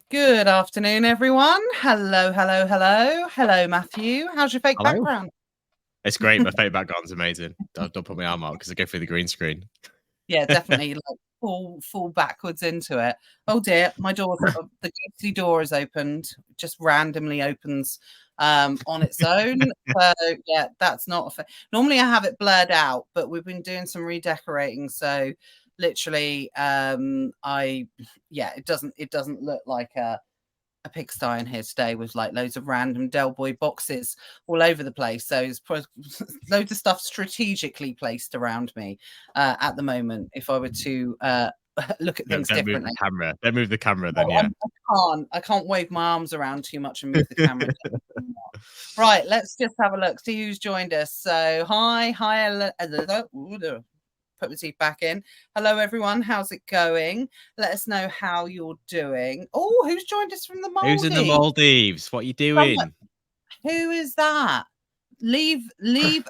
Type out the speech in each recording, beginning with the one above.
Good afternoon, everyone. Hello, hello, hello. Hello, Matthew. How's your fake Hello. background? It's great. My fake background's amazing. Don't put my arm out because I go through the green screen. Yeah, definitely. Like fall backwards into it. Oh dear, my door, the ghostly door is opened. Just randomly opens on its own. So yeah, that's not. Normally I have it blurred out, but we've been doing some redecorating, so literally, it doesn't look like a pigsty in here today with like loads of random Del Boy boxes all over the place. So there's loads of stuff strategically placed around me at the moment. If I were to look at things Don't move differently. the camera. Don't move the camera then, yeah. I can't wave my arms around too much and move the camera. Right, let's just have a look, see who's joined us. So hi, put my teeth back in. Hello, everyone. How's it going? Let us know how you're doing. Oh, who's joined us from the Who's in the Maldives? Maldives? What are you doing? Who is that? Leave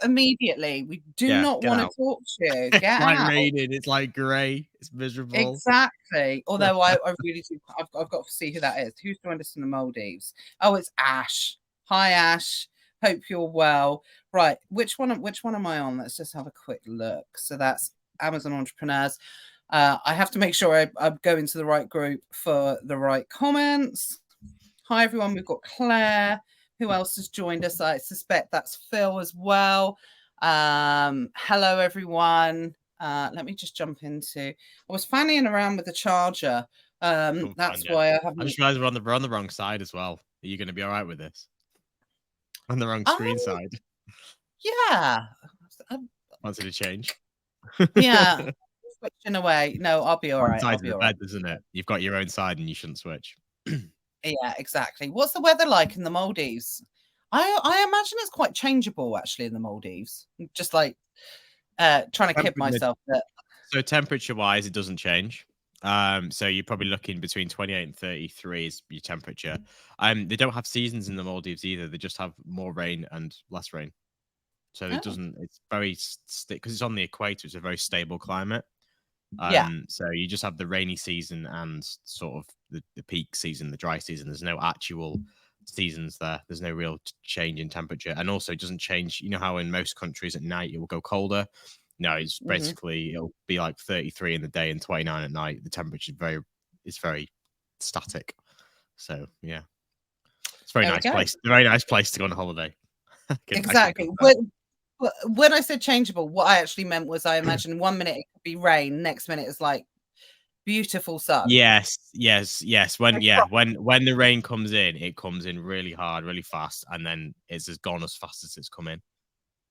immediately. We do not get want to out. talk to you. It's Get like out. raining. It's like grey. It's miserable. Exactly. Although I really do. I've got to see who that is. Who's joined us in the Maldives? Oh, it's Ash. Hi, Ash. Hope you're well. Right. Which one am I on? Let's just have a quick look. So that's Amazon Entrepreneurs. I have to make sure I go into the right group for the right comments. Hi, everyone. We've got Claire. Who else has joined us? I suspect that's Phil as well. Hello, everyone. Let me just jump into. I was fanning around with the charger. That's why I haven't. I just realized we're on the wrong side as well. Are you going to be all right with this? On the wrong screen side. Yeah. Wanted to change. Yeah. Switching away. No, I'll be all right. One I'll side's be the all bed, right. isn't it? You've got your own side and you shouldn't switch. Yeah, exactly. What's the weather like in the Maldives? I imagine it's quite changeable actually in the Maldives. Just like trying to kid myself that. So temperature wise, it doesn't change. So you're probably looking between 28 and 33 is your temperature. They don't have seasons in the Maldives either. They just have more rain and less rain. So it doesn't. It's very because it's on the equator. It's a very stable climate. So you just have the rainy season and sort of the peak season, the dry season. There's no actual seasons there. There's no real change in temperature, and also it doesn't change. You know how in most countries at night it will go colder. No, it's basically it'll be like 33 in the day and 29 at night. The temperature is very static. So yeah, it's a very nice place. A very nice place to go on holiday. Exactly. When I said changeable, what I actually meant was I imagine 1 minute it could be rain, next minute it's like beautiful sun. Yes. When the rain comes in, it comes in really hard, really fast, and then it's just gone as fast as it's come in.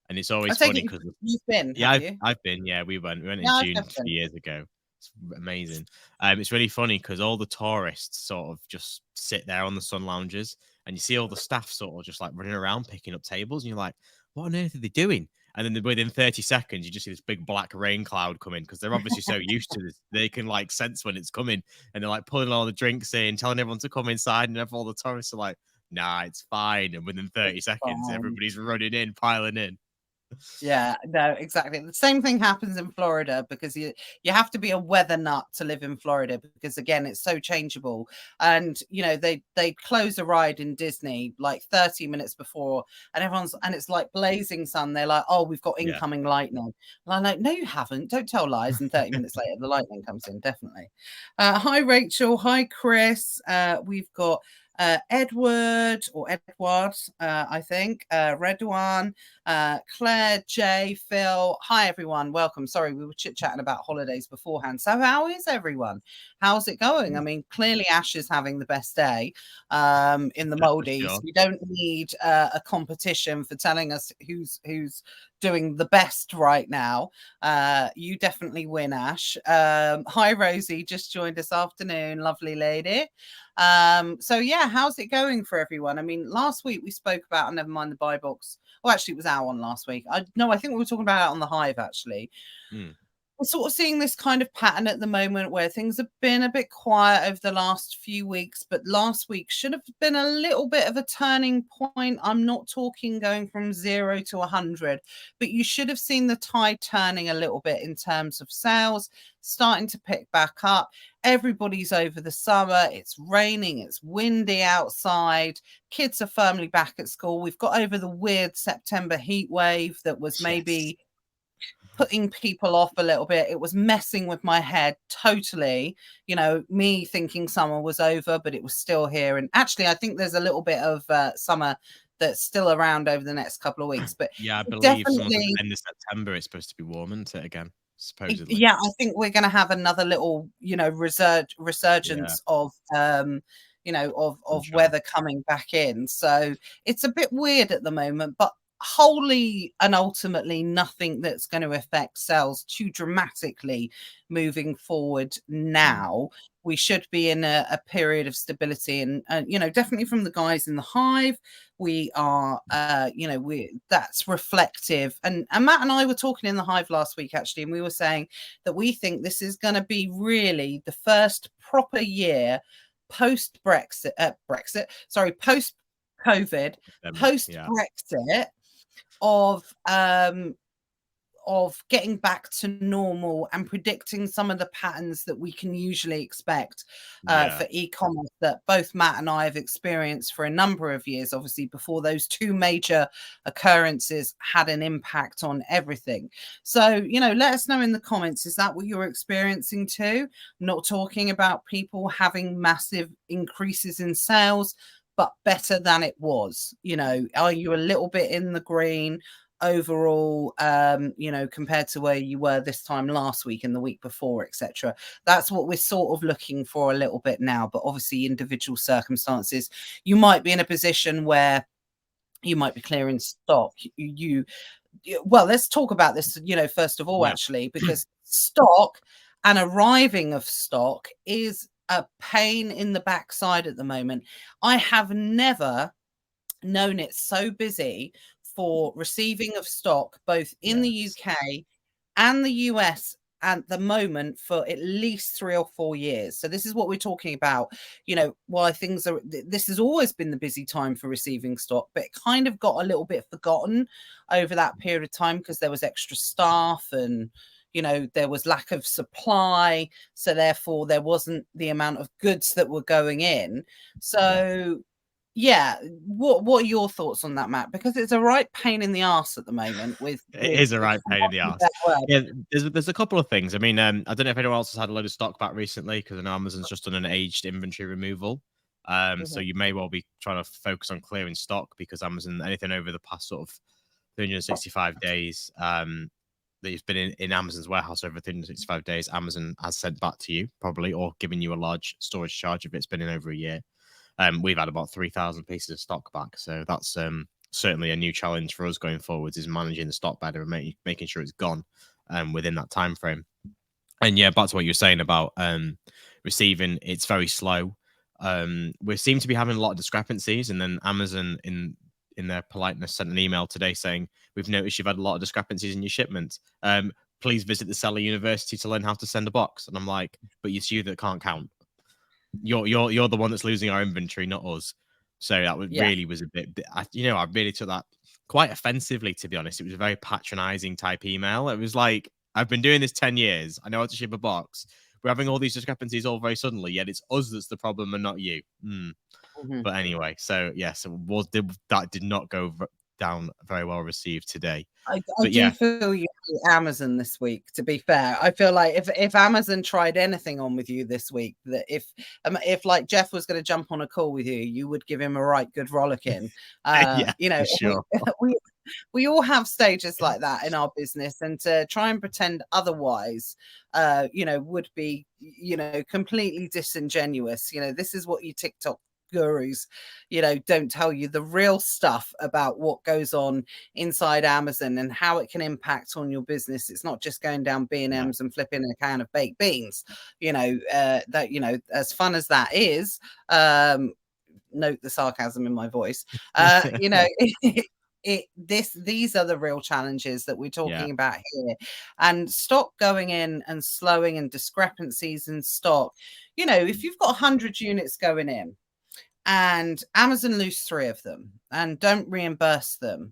And it's always funny because you've been, I've been, we went in June 2 years ago. It's amazing. It's really funny because all the tourists sort of just sit there on the sun lounges, and you see all the staff sort of just like running around picking up tables, and you're like, what on earth are they doing? And then within 30 seconds, you just see this big black rain cloud come in because they're obviously so used to this. They can like sense when it's coming, and they're like pulling all the drinks in, telling everyone to come inside, and all the tourists are like, nah, it's fine. And within 30 seconds, everybody's running in, piling in. Yeah, no, exactly. The same thing happens in Florida because you have to be a weather nut to live in Florida because again it's so changeable. And you know they close a ride in Disney like 30 minutes before, and it's like blazing sun. They're like, oh, we've got incoming lightning. And I'm like, no, you haven't. Don't tell lies. And 30 minutes later, the lightning comes in. Definitely. Hi, Rachel. Hi, Chris. We've got Edward, I think, Redwan, Claire, Jay, Phil. Hi, everyone. Welcome. Sorry, we were chit-chatting about holidays beforehand. So how is everyone? How's it going? I mean, clearly Ash is having the best day in the Maldives. Sure. We don't need a competition for telling us who's doing the best right now. You definitely win, Ash. Hi, Rosie. Just joined this afternoon. Lovely lady. So yeah, how's it going for everyone? I mean, last week we spoke about, never mind the buy box. Well, actually it was our one last week. I think we were talking about it on the Hive actually. We're sort of seeing this kind of pattern at the moment where things have been a bit quiet over the last few weeks, but last week should have been a little bit of a turning point. I'm not talking going from 0 to 100, but you should have seen the tide turning a little bit in terms of sales starting to pick back up. everybody's over the summer. It's raining, it's windy outside. Kids are firmly back at school. We've got over the weird September heat wave that was maybe putting people off a little bit. It was messing with my head totally, me thinking summer was over, but it was still here. And actually, I think there's a little bit of summer that's still around over the next couple of weeks. But yeah, I believe definitely end of September it's supposed to be warm, isn't it, again? Supposedly. Yeah, I think we're going to have another little, resurgence of of weather coming back in. So it's a bit weird at the moment, but wholly and ultimately nothing that's going to affect sales too dramatically moving forward now. We should be in a period of stability, and definitely from the guys in the hive, we are that's reflective. And Matt and I were talking in the hive last week actually, and we were saying that we think this is going to be really the first proper year post Brexit, post COVID, post Brexit of getting back to normal and predicting some of the patterns that we can usually expect for e-commerce that both Matt and I have experienced for a number of years, obviously before those two major occurrences had an impact on everything. So, let us know in the comments, is that what you're experiencing too? I'm not talking about people having massive increases in sales, but better than it was. Are you a little bit in the green overall, compared to where you were this time last week and the week before, etc.? That's what we're sort of looking for a little bit now. But obviously individual circumstances, you might be in a position where you might be clearing stock. Well, let's talk about this, first of all, actually, because stock and arriving of stock is a pain in the backside at the moment. I have never known it so busy for receiving of stock, both in the UK and the US at the moment, for at least 3 or 4 years. So this is what we're talking about, why things are, this has always been the busy time for receiving stock, but it kind of got a little bit forgotten over that period of time because there was extra staff and there was lack of supply, so therefore there wasn't the amount of goods that were going in. So what are your thoughts on that, Matt? Because it's a right pain in the ass at the moment. It is a right pain in the ass. Yeah, there's a couple of things. I mean, I don't know if anyone else has had a load of stock back recently, because I know Amazon's just done an aged inventory removal. So you may well be trying to focus on clearing stock, because Amazon, anything over the past sort of 365 days that you've been in Amazon's warehouse over 365 days, Amazon has sent back to you probably, or given you a large storage charge if it's been in over a year. We've had about 3,000 pieces of stock back, so that's certainly a new challenge for us going forwards, is managing the stock better and making sure it's gone within that time frame. And back to what you were saying about receiving, it's very slow. We seem to be having a lot of discrepancies, and then Amazon, in their politeness, sent an email today saying, "We've noticed you've had a lot of discrepancies in your shipments. Please visit the Seller University to learn how to send a box." And I'm like, "But it's you that can't count. You're the one that's losing our inventory, not us." So that really was a bit. I really took that quite offensively, to be honest. It was a very patronizing type email. It was like, I've been doing this 10 years. I know how to ship a box. We're having all these discrepancies all very suddenly, yet it's us that's the problem and not you. But anyway, so that did not go down very well received today. I do feel you Amazon this week, to be fair. I feel like if Amazon tried anything on with you this week, that if like Jeff was going to jump on a call with you, you would give him a right good rollicking. Sure. We all have stages like that in our business, and to try and pretend otherwise would be completely disingenuous. This is what you TikTok gurus don't tell you, the real stuff about what goes on inside Amazon and how it can impact on your business. It's not just going down B&M's and flipping a can of baked beans. That as fun as that is, note the sarcasm in my voice, these are the real challenges that we're talking about here. And stock going in and slowing, and discrepancies in stock. If you've got 100 units going in and Amazon lose 3 of them and don't reimburse them,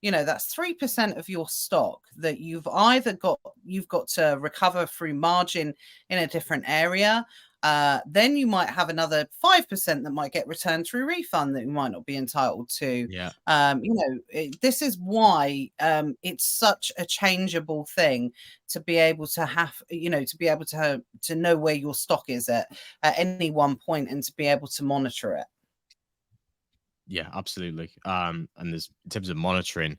that's 3% of your stock that you've got to recover through margin in a different area, then you might have another 5% that might get returned through refund that you might not be entitled to. Yeah. This is why it's such a changeable thing to be able to have, to be able to know where your stock is at any one point and to be able to monitor it. Yeah, absolutely. And there's, in terms of monitoring,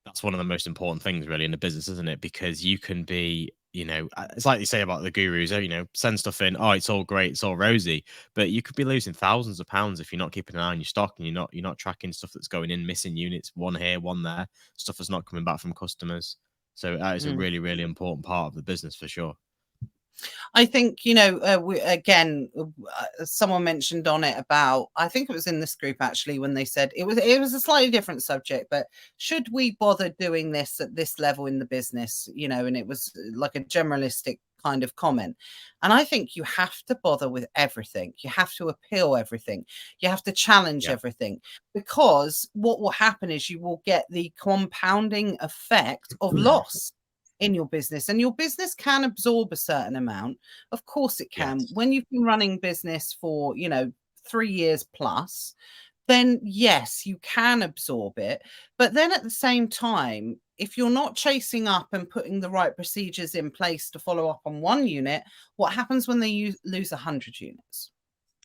that's one of the most important things really in a business, isn't it? Because you can be, it's like you say about the gurus, send stuff in, oh, it's all great, it's all rosy, but you could be losing thousands of pounds if you're not keeping an eye on your stock and you're not tracking stuff that's going in, missing units, one here, one there, stuff that's not coming back from customers. So that is a really, really important part of the business for sure. I think, someone mentioned on it about, I think it was in this group actually, when they said it was a slightly different subject, but should we bother doing this at this level in the business, and it was like a generalistic kind of comment. And I think you have to bother with everything. You have to appeal everything. You have to challenge everything, because what will happen is you will get the compounding effect of loss in your business, and your business can absorb a certain amount. Of course it can. Yes. When you've been running business for 3 years plus, then yes, you can absorb it. But then at the same time, if you're not chasing up and putting the right procedures in place to follow up on one unit, what happens when they lose 100 units?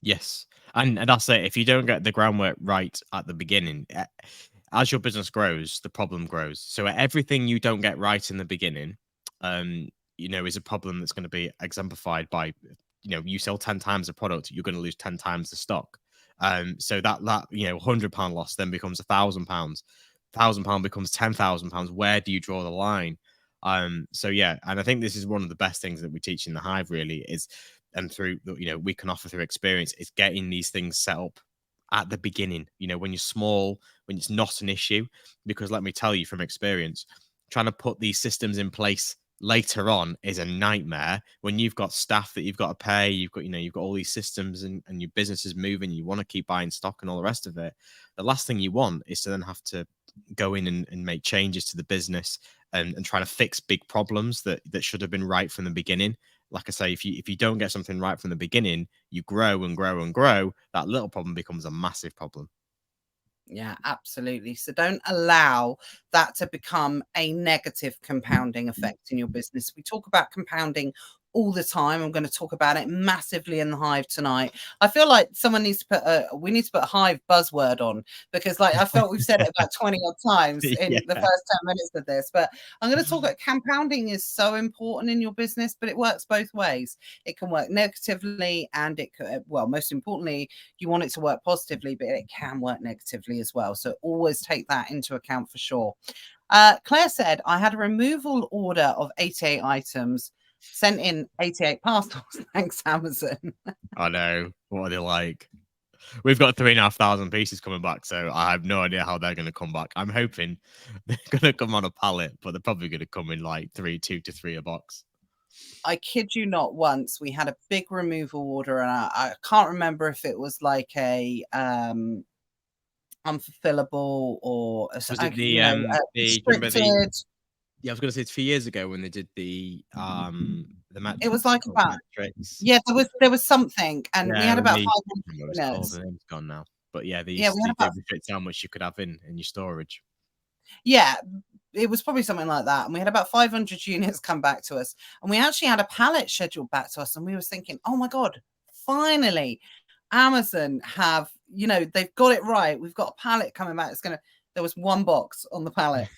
Yes. And that's it. If you don't get the groundwork right at the beginning, as your business grows, the problem grows. So everything you don't get right in the beginning, is a problem that's going to be exemplified by, you sell 10 times the product, you're going to lose 10 times the stock. So that £100 loss then becomes £1,000, £1,000 becomes £10,000. Where do you draw the line? So yeah, and I think this is one of the best things that we teach in the Hive really is, and through we can offer through experience, is getting these things set up at the beginning, when you're small, when it's not an issue. Because let me tell you from experience, trying to put these systems in place later on is a nightmare. When you've got staff that you've got to pay, you've got all these systems, and your business is moving, you want to keep buying stock and all the rest of it. The last thing you want is to then have to go in and make changes to the business and try to fix big problems that should have been right from the beginning. Like I say, if you don't get something right from the beginning, you grow and grow and grow. That little problem becomes a massive problem. Yeah, absolutely. So don't allow that to become a negative compounding effect in your business. We talk about compounding all the time. I'm going to talk about it massively in the Hive tonight. I feel like someone needs to put we need to put a Hive buzzword on, because I felt we've said it about 20 odd times in the first 10 minutes of this. But I'm going to talk about compounding is so important in your business, but it works both ways. It can work negatively, and it could, most importantly, you want it to work positively, but it can work negatively as well. So always take that into account for sure. Claire said, I had a removal order of 88 items, sent in 88 parcels. Thanks, Amazon. I know. What are they like? We've got 3,500 pieces coming back, so I have no idea how they're going to come back. I'm hoping they're going to come on a pallet, but they're probably going to come in like 2 to 3 a box. I kid you not, once we had a big removal order, and I can't remember if it was like a unfulfillable or Was it the restricted. Yeah, I was going to say it's a few years ago when they did the match. It was like about there was something, and we had about 500 units. The name's gone now, but yeah, they restrict how much you could have in your storage. Yeah, it was probably something like that, and we had about 500 units come back to us, and we actually had a pallet scheduled back to us, and we were thinking, oh my god, finally Amazon have, they've got it right. We've got a pallet coming back. There was one box on the pallet.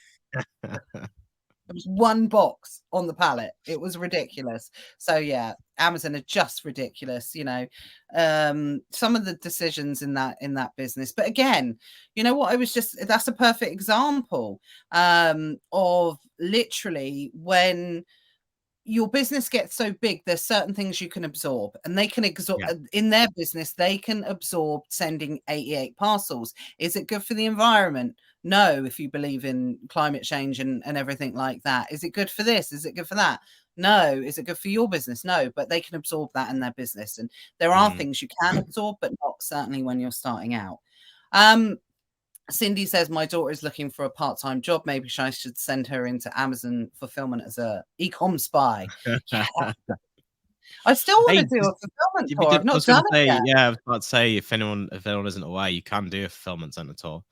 There was one box on the pallet. It was ridiculous. So yeah, Amazon are just ridiculous, some of the decisions in that business. But again, that's a perfect example of literally when your business gets so big, there's certain things you can absorb, and they can absorb in their business. They can absorb sending 88 parcels. Is it good for the environment? No, if you believe in climate change and everything like that. Is it good for this? Is it good for that? No. Is it good for your business? No, but they can absorb that in their business. And there are things you can absorb, but not certainly when you're starting out. Cindy says, my daughter is looking for a part-time job. Maybe I should send her into Amazon fulfillment as a Ecom spy. Yeah, I still want Hey, to do a fulfillment if you tour. do, I've I not was going done to it say, yet. yeah, I was about to say, if anyone isn't aware, you can do a fulfillment center tour.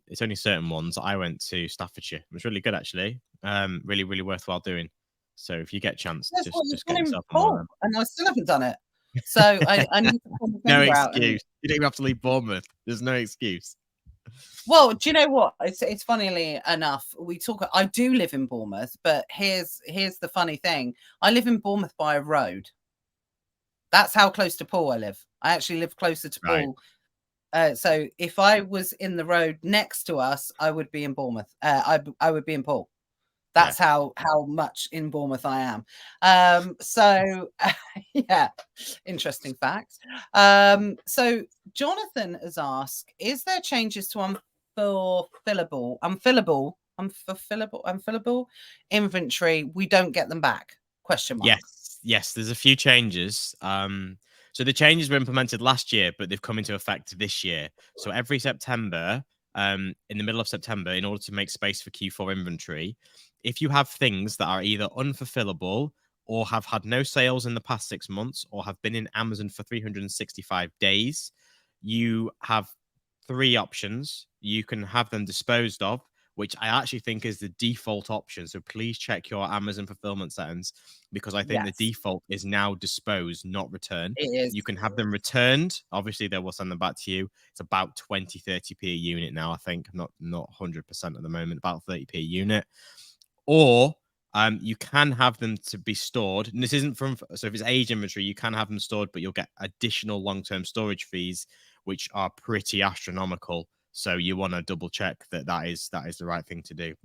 It's only certain ones. I went to Staffordshire. It was really good, actually. Really, really worthwhile doing. So if you get a chance, That's what just you've get done in yourself on one of Paul, them. and I still haven't done it. So I need to pull my No finger out and. excuse. You don't even have to leave Bournemouth. There's no excuse. Well, do you know what? It's funnily enough, we talk. I do live in Bournemouth, but here's the funny thing. I live in Bournemouth by a road. That's how close to Paul I live. I actually live closer to Right. Paul. So if I was in the road next to us, I would be in Bournemouth. I would be in Paul. Yeah. That's how much in Bournemouth I am. So yeah, interesting fact. So Jonathan has asked, is there changes to unfillable inventory? We don't get them back? Question mark. Yes. There's a few changes. So the changes were implemented last year, but they've come into effect this year. So every September, in the middle of September, in order to make space for Q4 inventory, if you have things that are either unfulfillable or have had no sales in the past 6 months or have been in Amazon for 365 days, you have three options. You can have them disposed of, which I actually think is the default option. So please check your Amazon fulfillment settings, because I think the Yes, default is now dispose, not return. it is. You can have them returned. Obviously, they will send them back to you. It's about 20, 30p a unit now, I think. Not 100% at the moment, about 30p a unit. Or you can have them to be stored. And this isn't from, so if it's aged inventory, you can have them stored, but you'll get additional long-term storage fees, which are pretty astronomical. So you want to double check that is the right thing to do.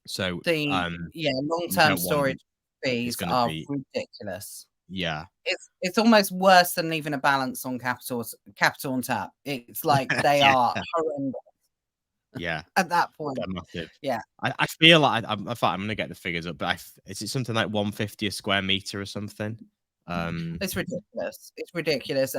So you Long-term don't want, storage it's fees going to are be, ridiculous. yeah. It's almost worse than even a balance on capital on tap. It's like they Yeah, are horrendous yeah, at that point. they're massive. Yeah, I feel like in fact, I'm going to get the figures up, but is it something like 150 a square meter or something? it's ridiculous. It's ridiculous.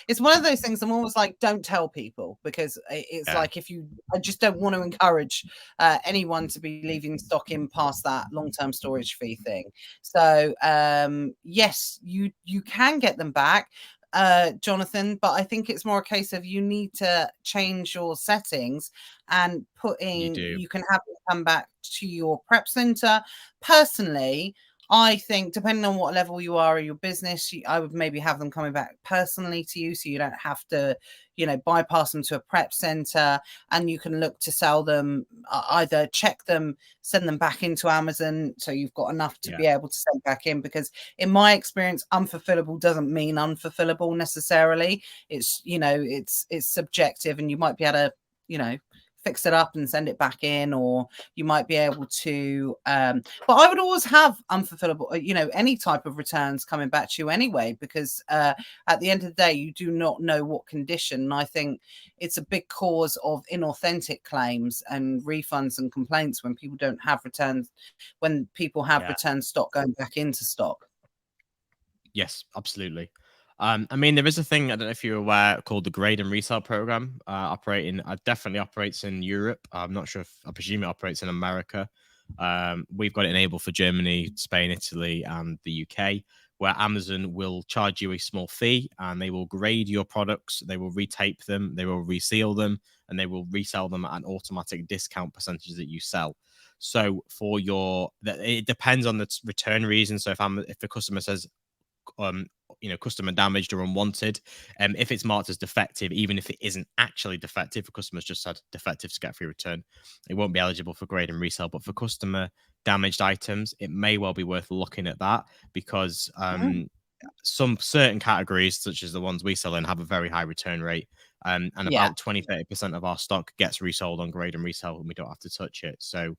It's one of those things I'm always like, don't tell people, because it's Yeah, like I just don't want to encourage anyone to be leaving stock in past that long-term storage fee thing. So yes, you can get them back, Jonathan, but I think it's more a case of you need to change your settings and you do. you can have them come back to your prep center. Personally, I think depending on what level you are in your business, I would maybe have them coming back personally to you, so you don't have to, bypass them to a prep center, and you can look to sell them, either check them, send them back into Amazon, so you've got enough to Yeah, be able to send back in. Because in my experience, unfulfillable doesn't mean unfulfillable necessarily. It's subjective, and you might be able to, fix it up and send it back in, or you might be able to but I would always have unfulfillable, any type of returns coming back to you anyway, because at the end of the day, you do not know what condition. And I think it's a big cause of inauthentic claims and refunds and complaints when people don't have returns, when people have yeah. returned stock going back into stock. Yes, absolutely. I mean, there is a thing, I don't know if you're aware, called the grade and resale program. Definitely operates in Europe. I'm not sure if, I presume it operates in America. We've got it enabled for Germany, Spain, Italy, and the UK, where Amazon will charge you a small fee and they will grade your products, they will retape them, they will reseal them, and they will resell them at an automatic discount percentage that you sell. So it depends on the return reason. So if the customer says, customer damaged or unwanted, if it's marked as defective, even if it isn't actually defective, the customer's just said defective to get free return, it won't be eligible for grade and resale. But for customer damaged items, it may well be worth looking at that, because some certain categories, such as the ones we sell in, have a very high return rate, and Yeah. about 20-30% of our stock gets resold on grade and resale, and we don't have to touch it. So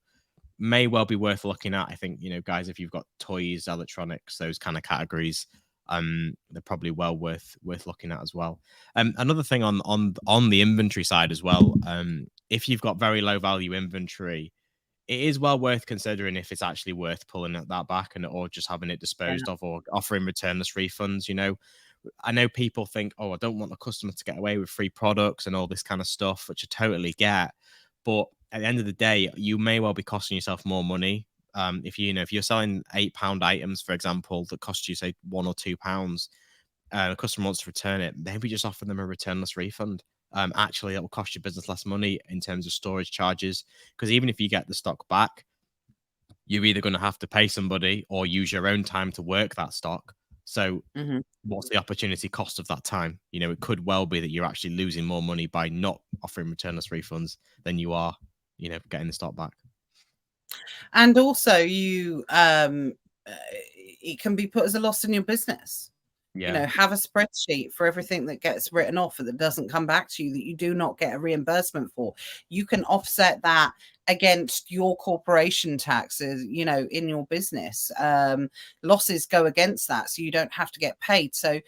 may well be worth looking at. I think, guys, if you've got toys, electronics, those kind of categories, they're probably well worth looking at as well. Another thing on the inventory side as well, if you've got very low value inventory, it is well worth considering if it's actually worth pulling that back, or just having it disposed of, or offering returnless refunds. I know people think, oh, I don't want the customer to get away with free products and all this kind of stuff, which I totally get. But at the end of the day, you may well be costing yourself more money If if you're selling £8 items, for example, that cost you say £1 or £2, a customer wants to return it, maybe just offer them a returnless refund. Actually, that will cost your business less money in terms of storage charges, because even if you get the stock back, you're either going to have to pay somebody or use your own time to work that stock. So Mhm. what's the opportunity cost of that time? It could well be that you're actually losing more money by not offering returnless refunds than you are, getting the stock back. And also it can be put as a loss in your business. Yeah. Have a spreadsheet for everything that gets written off that doesn't come back to you, that you do not get a reimbursement for. You can offset that against your corporation taxes, in your business. Losses go against that, so you don't have to get paid. So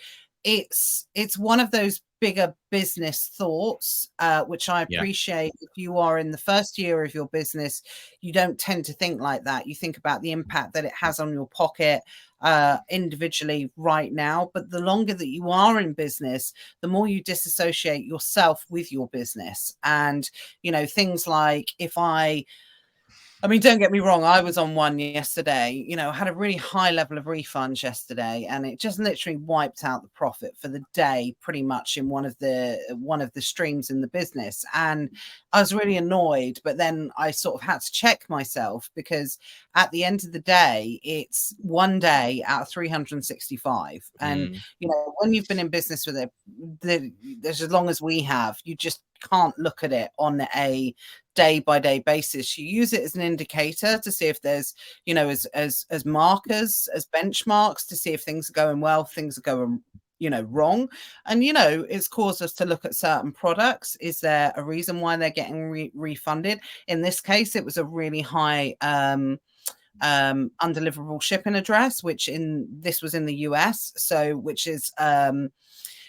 it's one of those bigger business thoughts, which I Yeah. appreciate. If you are in the first year of your business, you don't tend to think like that. You think about the impact that it has on your pocket individually right now. But the longer that you are in business, the more you disassociate yourself with your business. And, things like I mean, don't get me wrong, I was on one yesterday, had a really high level of refunds yesterday, and it just literally wiped out the profit for the day pretty much in one of the streams in the business. And I was really annoyed, but then I sort of had to check myself, because at the end of the day, it's one day out of 365. And, when you've been in business with it, as long as we have, you just can't look at it on a day-by-day basis. You use it as an indicator to see if there's, as markers, as benchmarks, to see if things are going well, things are going wrong. And it's caused us to look at certain products. Is there a reason why they're getting refunded? In this case, it was a really high undeliverable shipping address, which this was in the US, so which is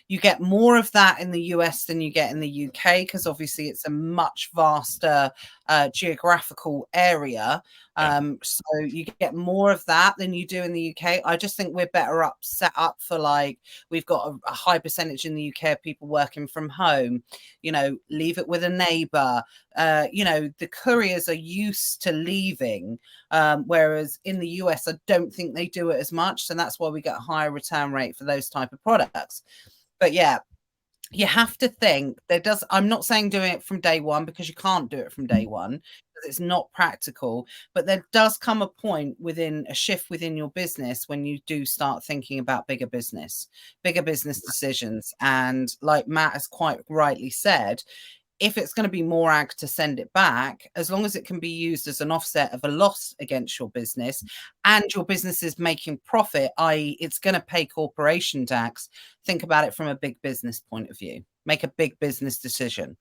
you get more of that in the US than you get in the UK, because obviously it's a much vaster geographical area. So you get more of that than you do in the UK. I just think we're better set up for, we've got a high percentage in the UK of people working from home, leave it with a neighbor. The couriers are used to leaving, whereas in the US, I don't think they do it as much. So that's why we get a higher return rate for those type of products. But yeah, you have to think I'm not saying doing it from day one, because you can't do it from day one, because it's not practical. But there does come a point a shift within your business when you do start thinking about bigger business decisions. And like Matt has quite rightly said, if it's going to be more ag to send it back, as long as it can be used as an offset of a loss against your business, and your business is making profit, i.e. it's going to pay corporation tax, think about it from a big business point of view. Make a big business decision.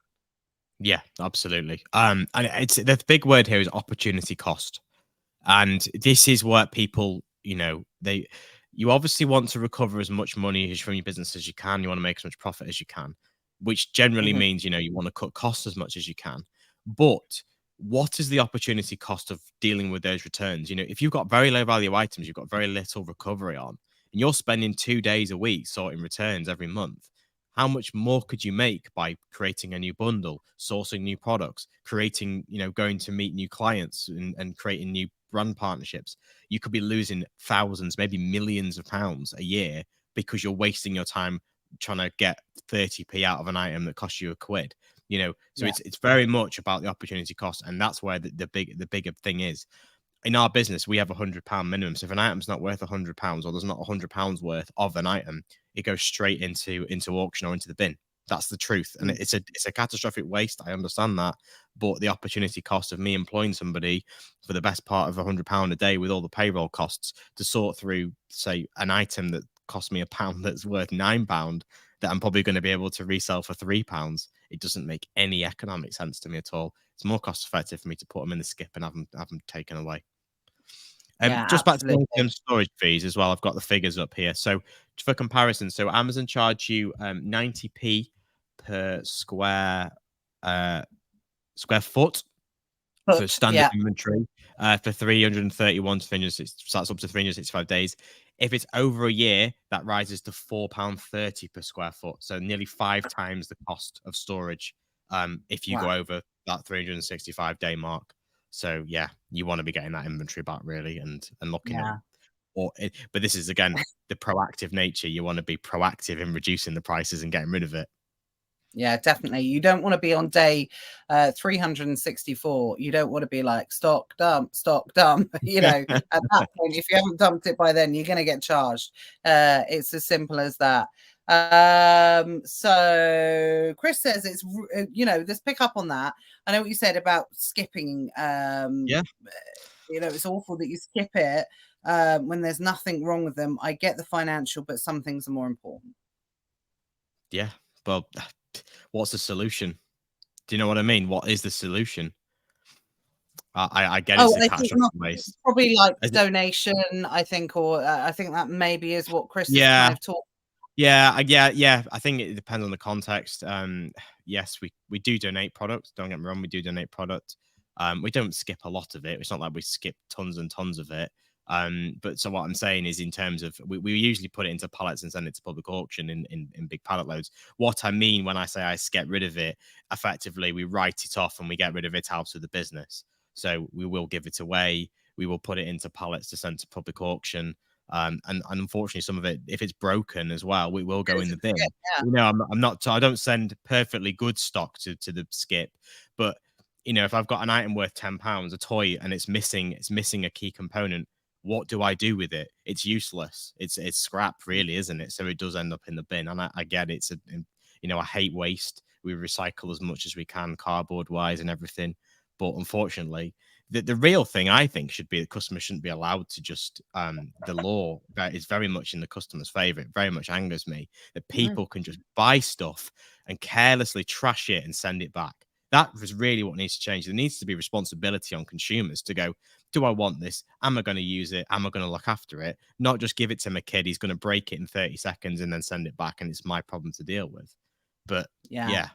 Yeah, absolutely. And it's the big word here is opportunity cost. And this is what people, you obviously want to recover as much money from your business as you can. You want to make as much profit as you can, which generally means, you want to cut costs as much as you can. But what is the opportunity cost of dealing with those returns? If you've got very low value items, you've got very little recovery on, and you're spending 2 days a week sorting returns every month, how much more could you make by creating a new bundle, sourcing new products, creating, going to meet new clients and creating new brand partnerships? You could be losing thousands, maybe millions of pounds a year, because you're wasting your time trying to get 30p out of an item that costs you £1. So it's very much about the opportunity cost, and that's where the bigger thing is. In our business, we have £100 minimum. So if an item's not worth £100, or there's not £100 worth of an item, it goes straight into auction or into the bin. That's the truth. And it's a catastrophic waste. I understand that. But the opportunity cost of me employing somebody for the best part of £100 a day, with all the payroll costs, to sort through, say, an item that cost me £1 that's worth £9, that I'm probably going to be able to resell for £3, it doesn't make any economic sense to me at all. It's more cost effective for me to put them in the skip and have them taken away. Just back to long-term storage fees as well. I've got the figures up here. So for comparison, so Amazon charge you 90p per square foot for standard inventory for 331 to 360, starts up to 365 days. If it's over a year, that rises to £4.30 per square foot. So nearly 5 times the cost of storage if you go over that 365 day mark. So yeah, you want to be getting that inventory back really, and looking at, Yeah. but this is again the proactive nature. You want to be proactive in reducing the prices and getting rid of it. Yeah, definitely. You don't want to be on day 364. You don't want to be like stock dump, stock dump. At that point, if you haven't dumped it by then, you're going to get charged. It's as simple as that. So Chris says let's pick up on that. I know what you said about skipping. Yeah. It's awful that you skip it when there's nothing wrong with them. I get the financial, but some things are more important. Yeah. Well, what's the solution? Do you know what I mean? What is the solution? I get it's a I think catastrophic waste. probably like donation, I think, or I think that maybe is what Chris is Yeah. kind of talking. Yeah. I think it depends on the context. Yes, we do donate products. Don't get me wrong, we do donate product. We don't skip a lot of it. It's not like we skip tons and tons of it. But so what I'm saying is, in terms of, we usually put it into pallets and send it to public auction in big pallet loads. What I mean when I say I get rid of it, effectively we write it off and we get rid of it out of the business. So we will give it away. We will put it into pallets to send to public auction. And unfortunately, some of it, if it's broken as well, we will go in the bin. Yeah. I'm not. I don't send perfectly good stock to the skip, but if I've got an item worth £10, a toy, and it's missing a key component, what do I do with it? It's useless. It's scrap, really, isn't it? So it does end up in the bin. And I get it. I hate waste. We recycle as much as we can, cardboard wise and everything. But unfortunately, the real thing I think should be that customers shouldn't be allowed to just, the law that is very much in the customer's favor. It very much angers me that people can just buy stuff and carelessly trash it and send it back. That is really what needs to change. There needs to be responsibility on consumers to go, do I want this? Am I going to use it? Am I going to look after it? Not just give it to my kid. He's going to break it in 30 seconds and then send it back, and it's my problem to deal with. But yeah,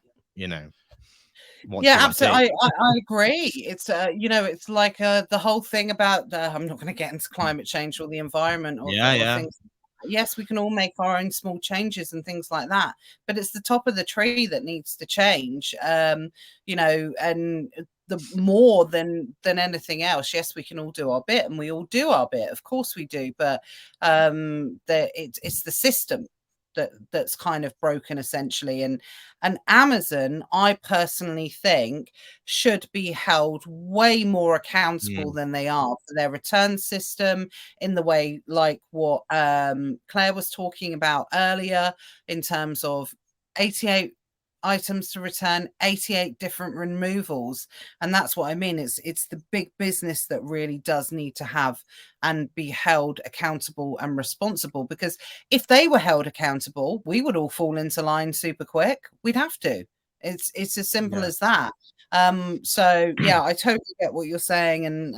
what do I absolutely. do? I agree. It's it's like the whole thing about I'm not going to get into climate change or the environment or things. Yes, we can all make our own small changes and things like that, but it's the top of the tree that needs to change. And the more than anything else, yes, we can all do our bit, and we all do our bit. Of course we do, but it's the system that's kind of broken, essentially. And Amazon, I personally think, should be held way more accountable than they are for their return system, in the way like what Claire was talking about earlier, in terms of 88 items to return, 88 different removals. And that's what I mean. It's the big business that really does need to have and be held accountable and responsible, because if they were held accountable, we would all fall into line super quick. We'd have to. It's as simple as that. So yeah, I totally get what you're saying. And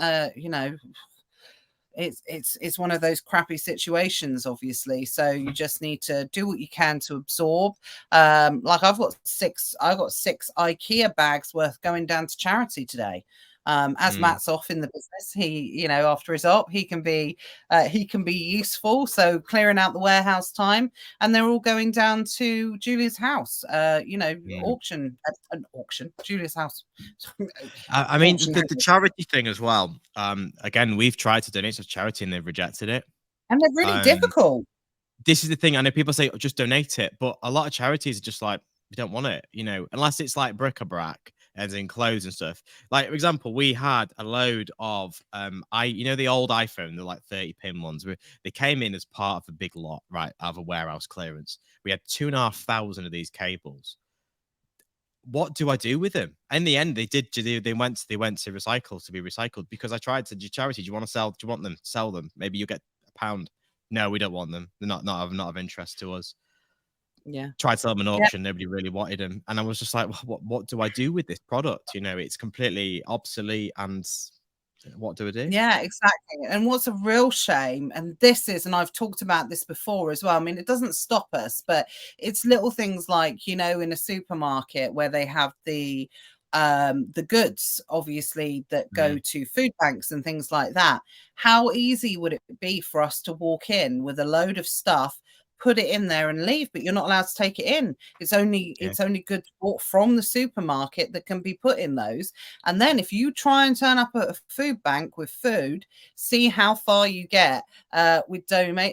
it's one of those crappy situations, obviously. So you just need to do what you can to absorb. Like I've got six IKEA bags worth going down to charity today. As Matt's off in the business, he, after his op, he can be useful. So clearing out the warehouse time, and they're all going down to Julia's house. Auction, Julia's house. I mean, the charity thing as well. Again, we've tried to donate to charity and they've rejected it. And they're really difficult. This is the thing. I know people say, oh, just donate it. But a lot of charities are just like, we don't want it, unless it's like bric-a-brac, as in clothes and stuff. Like, for example, we had a load of, the old iPhone, the like 30-pin ones. They came in as part of a big lot, right, out of a warehouse clearance. We had 2,500 of these cables. What do I do with them? In the end, they went to recycle, to be recycled, because I tried to do charity. Do you want to sell? Do you want them? Sell them. Maybe you'll get £1. No, we don't want them. They're not of interest to us. Yeah. Tried to sell them an auction. Nobody really wanted them. And I was just like, what do I do with this product? It's completely obsolete. And what do I do? Yeah, exactly. And what's a real shame, and I've talked about this before as well. I mean, it doesn't stop us, but it's little things like, in a supermarket where they have the goods, obviously, that go to food banks and things like that. How easy would it be for us to walk in with a load of stuff, put it in there and leave, but you're not allowed to take it in. It's only goods bought from the supermarket that can be put in those. And then if you try and turn up at a food bank with food, see how far you get with donating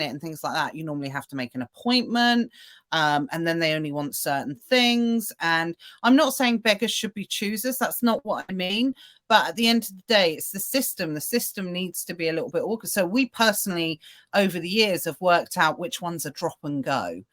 it and things like that. You normally have to make an appointment. And then they only want certain things. And I'm not saying beggars should be choosers. That's not what I mean. But at the end of the day, it's the system. The system needs to be a little bit organized. So we personally, over the years, have worked out which ones are drop and go.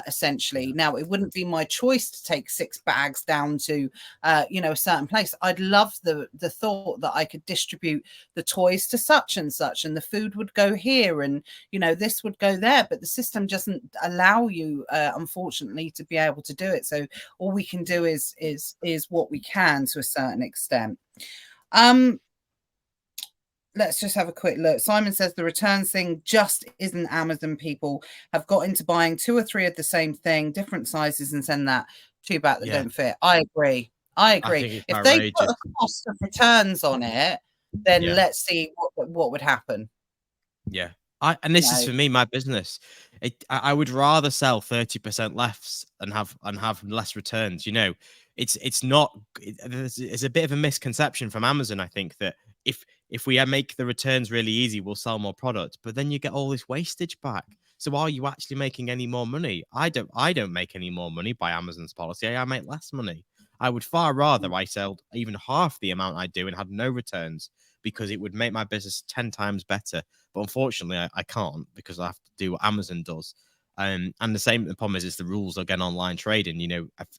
Essentially. Now, it wouldn't be my choice to take 6 bags down to, a certain place. I'd love the thought that I could distribute the toys to such and such, and the food would go here, and this would go there. But the system doesn't allow you, unfortunately, to be able to do it. So all we can do is what we can to a certain extent. Let's just have a quick look. Simon says the returns thing just isn't Amazon. People have got into buying 2 or 3 of the same thing, different sizes, and send that 2 back that don't fit. I agree. If they put a cost of returns on it, then let's see what would happen. Yeah. This is for me, my business. I would rather sell 30% less and have less returns. It's not. It's a bit of a misconception from Amazon. I think that if we make the returns really easy, we'll sell more product. But then you get all this wastage back. So are you actually making any more money? I don't make any more money by Amazon's policy. I make less money. I would far rather I sold even half the amount I do and had no returns, because it would make my business 10 times better. But unfortunately, I can't, because I have to do what Amazon does. And the problem is the rules again online trading.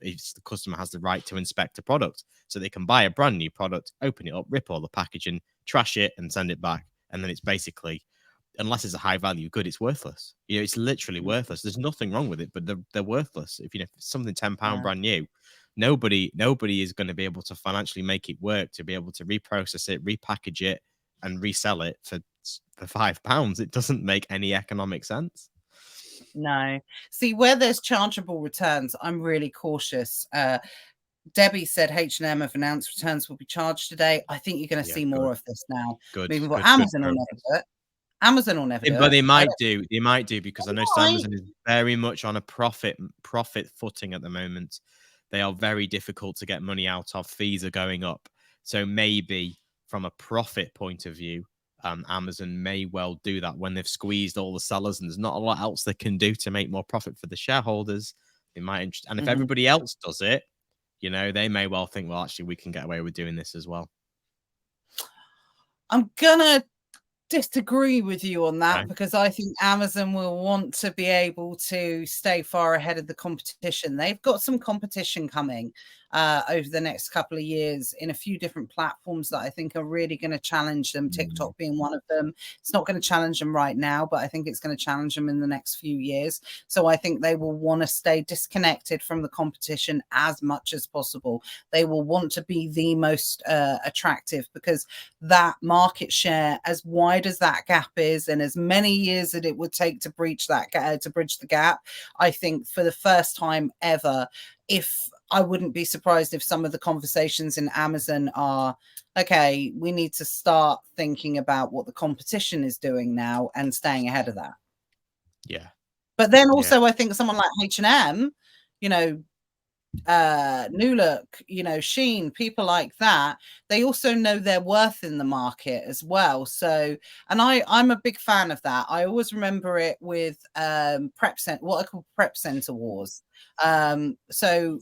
If the customer has the right to inspect a product, so they can buy a brand new product, open it up, rip all the packaging, trash it, and send it back. And then it's basically, unless it's a high value good, it's worthless. It's literally worthless. There's nothing wrong with it, but they're worthless. If it's something £10 brand new, nobody is going to be able to financially make it work to be able to reprocess it, repackage it, and resell it for £5. It doesn't make any economic sense. No. See, where there's chargeable returns, I'm really cautious. Debbie said H&M have announced returns will be charged today. I think you're going to see more of this now. Moving forward. Amazon will never do it. Amazon will never do it. But they might do. They might do, because I know Amazon is very much on a profit footing at the moment. They are very difficult to get money out of. Fees are going up. So maybe from a profit point of view, Amazon may well do that when they've squeezed all the sellers and there's not a lot else they can do to make more profit for the shareholders. They might, and if everybody else does it, they may well think, well, actually, we can get away with doing this as well. I'm gonna disagree with you on that, because I think Amazon will want to be able to stay far ahead of the competition. They've got some competition coming over the next couple of years in a few different platforms that I think are really going to challenge them, TikTok being one of them. It's not going to challenge them right now, but I think it's going to challenge them in the next few years. So I think they will want to stay disconnected from the competition as much as possible. They will want to be the most attractive, because that market share, as wide as that gap is, and as many years that it would take to bridge the gap, I think for the first time ever, I wouldn't be surprised if some of the conversations in Amazon are, okay, we need to start thinking about what the competition is doing now and staying ahead of that. Yeah. But then also I think someone like H&M, New Look, Shein, people like that, they also know their worth in the market as well. So, and I'm a big fan of that. I always remember it with what I call prep center wars. So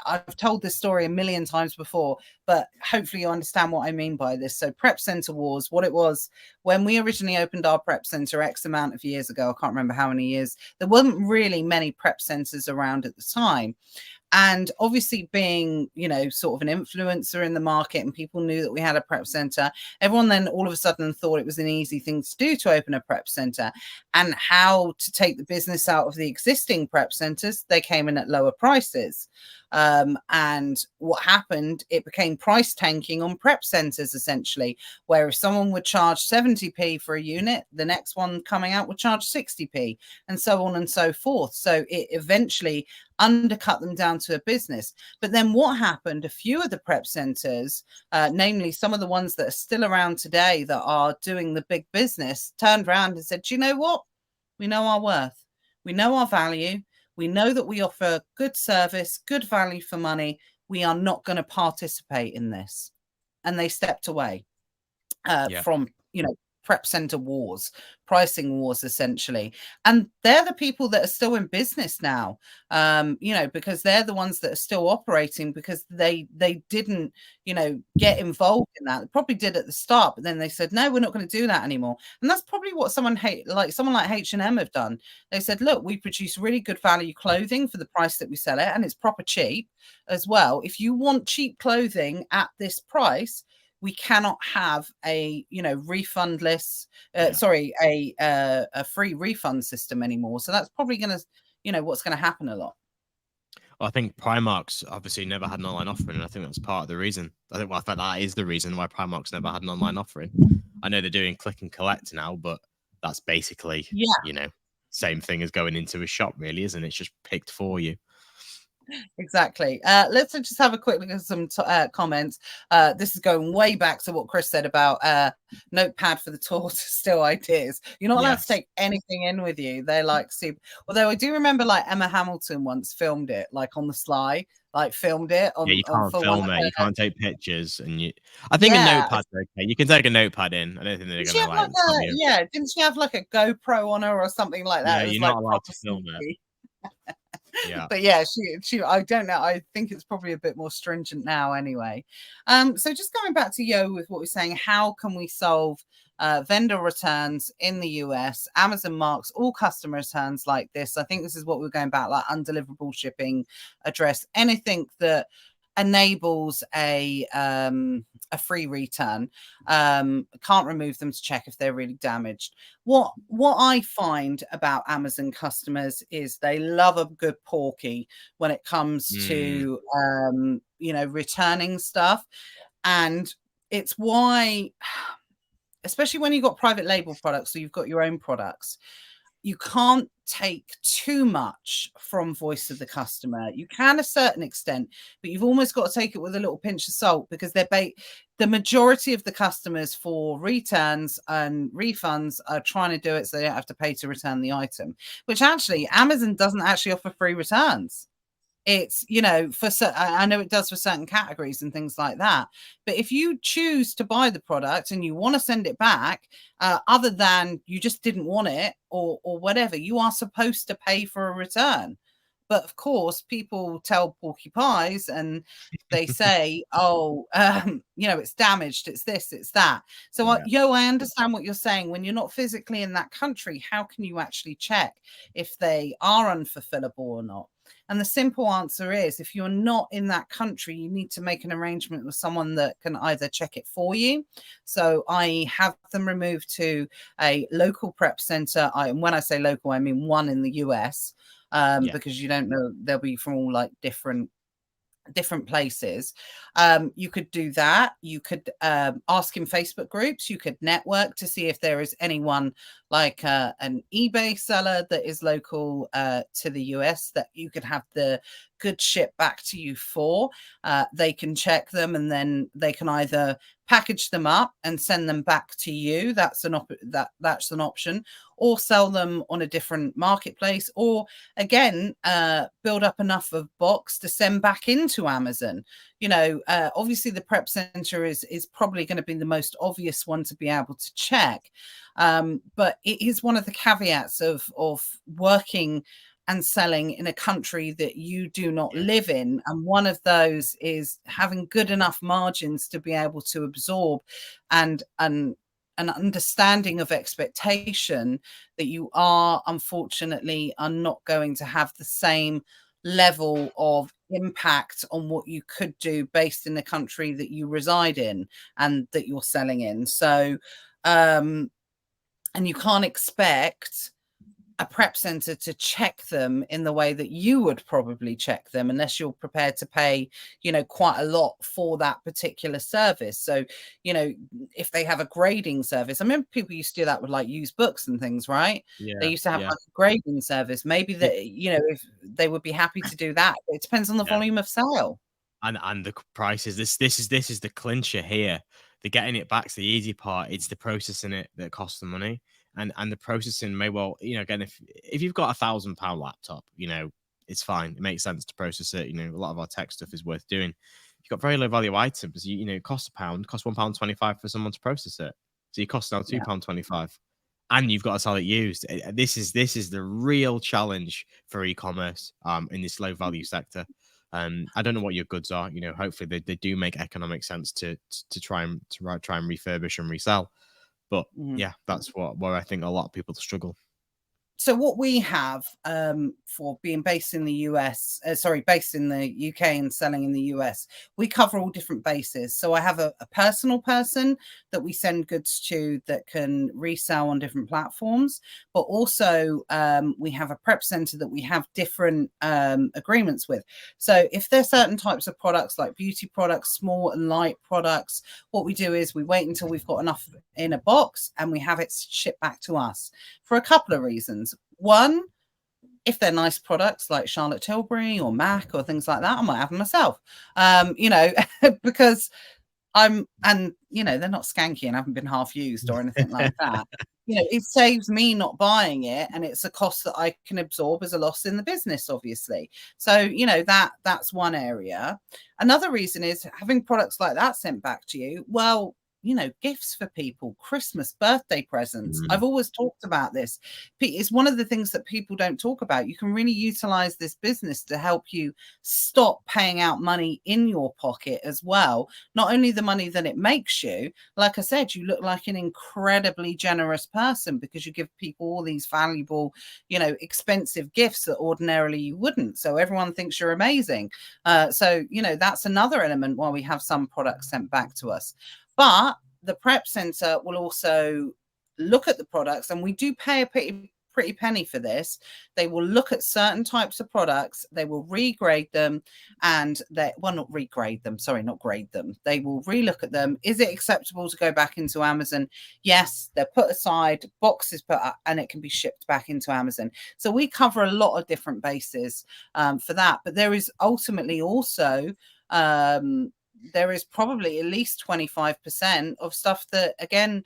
I've told this story a million times before, but hopefully you understand what I mean by this. So prep center wars, what it was when we originally opened our prep center X amount of years ago, I can't remember how many years, there wasn't really many prep centers around at the time. And obviously being, sort of an influencer in the market, and people knew that we had a prep center, everyone then all of a sudden thought it was an easy thing to do to open a prep center. And how to take the business out of the existing prep centers, they came in at lower prices. And what happened, it became price tanking on prep centers, essentially, where if someone would charge 70p for a unit, the next one coming out would charge 60p, and so on and so forth. So it eventually undercut them down to a business. But then what happened, a few of the prep centers, namely some of the ones that are still around today that are doing the big business, turned around and said, do you know what? We know our worth. We know our value. We know that we offer good service, good value for money. We are not going to participate in this. And they stepped away from, prep center wars, pricing wars, essentially. And they're the people that are still in business now, because they're the ones that are still operating, because they didn't, get involved in that. They probably did at the start, but then they said, no, we're not going to do that anymore. And that's probably what someone like H&M have done. They said, look, we produce really good value clothing for the price that we sell it, and it's proper cheap as well. If you want cheap clothing at this price, we cannot have a refundless a free refund system anymore. So that's probably going to what's going to happen a lot. Well, I think Primark's obviously never had an online offering, and I think that's part of the reason. I think that is the reason why Primark's never had an online offering. I know they're doing click and collect now, but that's basically same thing as going into a shop, really, isn't it? It's just picked for you. Exactly. Let's just have a quick look at some comments. This is going way back to what Chris said about notepad for the tour to steal ideas. You're not allowed to take anything in with you. They're like super. Although I do remember like Emma Hamilton once filmed it like on the sly, like filmed it on. Yeah, you can't film it. You can't take pictures, and I think a notepad's okay. You can take a notepad in. I don't think they're gonna like. Didn't she have like a GoPro on her or something like that? Yeah, you're not allowed to film it. Yeah, but yeah, she I don't know, I think it's probably a bit more stringent now anyway. So just going back to Yo with what we're saying, how can we solve vendor returns in the US? Amazon marks all customer returns like this. I think this is what we're going back, like undeliverable shipping address, anything that enables a free return. Can't remove them to check if they're really damaged. What I find about Amazon customers is they love a good porky when it comes to returning stuff. And it's why, especially when you've got private label products, so you've got your own products, you can't take too much from voice of the customer. You can a certain extent, but you've almost got to take it with a little pinch of salt, because the majority of the customers for returns and refunds are trying to do it so they don't have to pay to return the item, which actually Amazon doesn't actually offer free returns. It's, I know it does for certain categories and things like that. But if you choose to buy the product and you want to send it back, other than you just didn't want it or whatever, you are supposed to pay for a return. But of course, people tell porcupines and they say, oh, it's damaged, it's this, it's that. So, I understand what you're saying. When you're not physically in that country, how can you actually check if they are unfulfillable or not? And the simple answer is, if you're not in that country, you need to make an arrangement with someone that can either check it for you. So I have them removed to a local prep center. And when I say local, I mean one in the US, because you don't know, they'll be from all like different places. You could do that. You could ask in Facebook groups. You could network to see if there is anyone like an eBay seller that is local to the US that you could have the goods shipped back to you for. They can check them, and then they can either package them up and send them back to you. That's an option, or sell them on a different marketplace, or again build up enough of box to send back into Amazon. Obviously the prep center is probably going to be the most obvious one to be able to check, but it is one of the caveats of working and selling in a country that you do not live in. And one of those is having good enough margins to be able to absorb and an understanding of expectation that you are unfortunately are not going to have the same level of impact on what you could do based in the country that you reside in and that you're selling in. So, and you can't expect a prep center to check them in the way that you would probably check them unless you're prepared to pay, quite a lot for that particular service. So, if they have a grading service, I remember people used to do that with like used books and things, right? They used to have like a grading service. Maybe that, if they would be happy to do that. It depends on the volume of sale. And the prices. This is the clincher here. The getting it back's the easy part. It's the processing it that costs the money. and the processing may well, again, if you've got £1,000 laptop, it's fine. It makes sense to process it. A lot of our tech stuff is worth doing. You've got very low value items. It costs £1, costs £1.25 for someone to process it. So you cost now £2.25, and you've got to sell it used. This is the real challenge for e-commerce in this low value sector. I don't know what your goods are. Hopefully they do make economic sense to try and refurbish and resell. But yeah, that's where I think a lot of people struggle. So what we have for being based in the US, based in the UK and selling in the US, we cover all different bases. So I have a personal person that we send goods to that can resell on different platforms, but also we have a prep center that we have different agreements with. So if there's certain types of products like beauty products, small and light products, what we do is we wait until we've got enough in a box and we have it shipped back to us for a couple of reasons. One, if they're nice products like Charlotte Tilbury or MAC or things like that, I might have them myself, because they're not skanky and haven't been half used or anything like that. It saves me not buying it, and it's a cost that I can absorb as a loss in the business, obviously. So, that's one area. Another reason is having products like that sent back to you. Well, gifts for people, Christmas, birthday presents. I've always talked about this. It's one of the things that people don't talk about. You can really utilize this business to help you stop paying out money in your pocket as well. Not only the money that it makes you, like I said, you look like an incredibly generous person because you give people all these valuable, expensive gifts that ordinarily you wouldn't. So everyone thinks you're amazing. So that's another element why we have some products sent back to us. But the prep center will also look at the products, and we do pay a pretty penny for this. They will look at certain types of products, they will regrade them, and not grade them. They will relook at them. Is it acceptable to go back into Amazon? Yes, they're put aside, boxes put up, and it can be shipped back into Amazon. So we cover a lot of different bases for that. But there is ultimately also there is probably at least 25% of stuff that, again,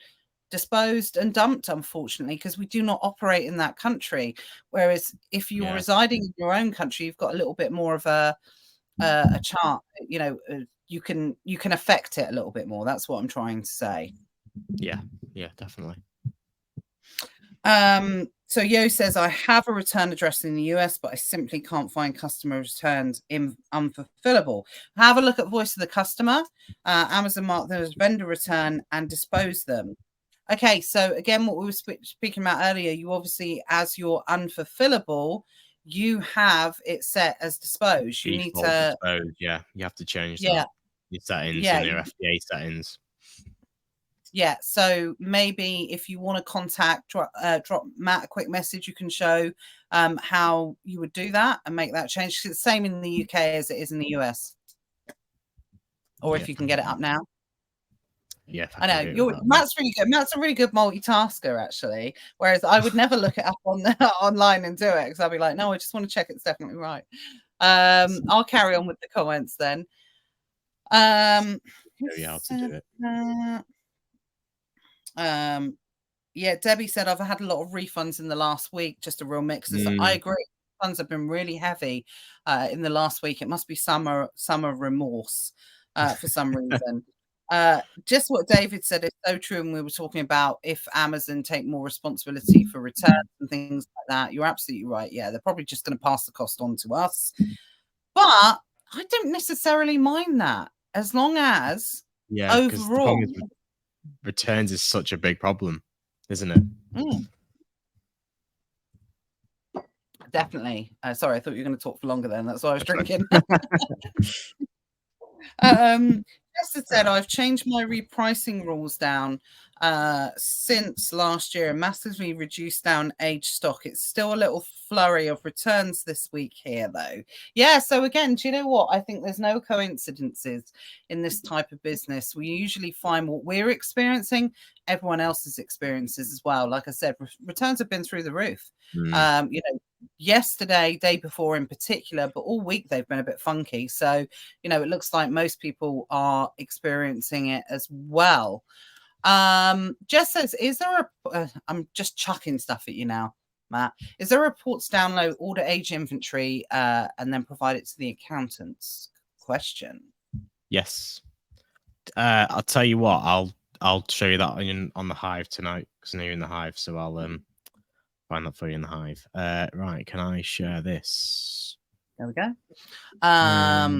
disposed and dumped, unfortunately, because we do not operate in that country. Whereas if you're residing in your own country, you've got a little bit more of a chart, you can affect it a little bit more. That's what I'm trying to say. Yeah, definitely. So Yo says, I have a return address in the US, but I simply can't find customer returns in unfulfillable. Have a look at voice of the customer. Amazon mark them as vendor return and dispose them. Okay, so again, what we were speaking about earlier, you obviously, as your unfulfillable, you have it set as dispose. You need to dispose. Yeah, you have to change that. Your settings and your FDA settings. Yeah, so maybe if you want to contact, drop Matt a quick message, you can show how you would do that and make that change. It's the same in the UK as it is in the US. Or if you can get it up now. Yeah, I know Matt's really good. Matt's a really good multitasker, actually. Whereas I would never look it up online and do it because I'll be like, no, I just want to check it's definitely right. I'll carry on with the comments then. Show you how to do it. Debbie said, I've had a lot of refunds in the last week, just a real mix. I agree. Refunds have been really heavy in the last week. It must be summer remorse for some reason. Just what David said is so true. And we were talking about if Amazon take more responsibility for returns and things like that. You're absolutely right. Yeah, they're probably just going to pass the cost on to us. But I don't necessarily mind that as long as overall returns is such a big problem, isn't it? Definitely. Sorry, I thought you were going to talk for longer then. That's why I was drinking. Jessica said, I've changed my repricing rules down since last year and massively reduced down aged stock. It's still a little flurry of returns this week here, though. Yeah, so again, do you know what? I think there's no coincidences in this type of business. We usually find what we're experiencing, everyone else's experiences as well. Like I said, returns have been through the roof. Yesterday, day before in particular, but all week they've been a bit funky. So, it looks like most people are experiencing it as well. Jess says, is there I'm just chucking stuff at you now, Matt. Is there a report to download, order age inventory, and then provide it to the accountants? Question. Yes. I'll tell you what. I'll show you that on the Hive tonight because I know you're in the Hive, so I'll find that for you in the Hive. Right? Can I share this? There we go. Are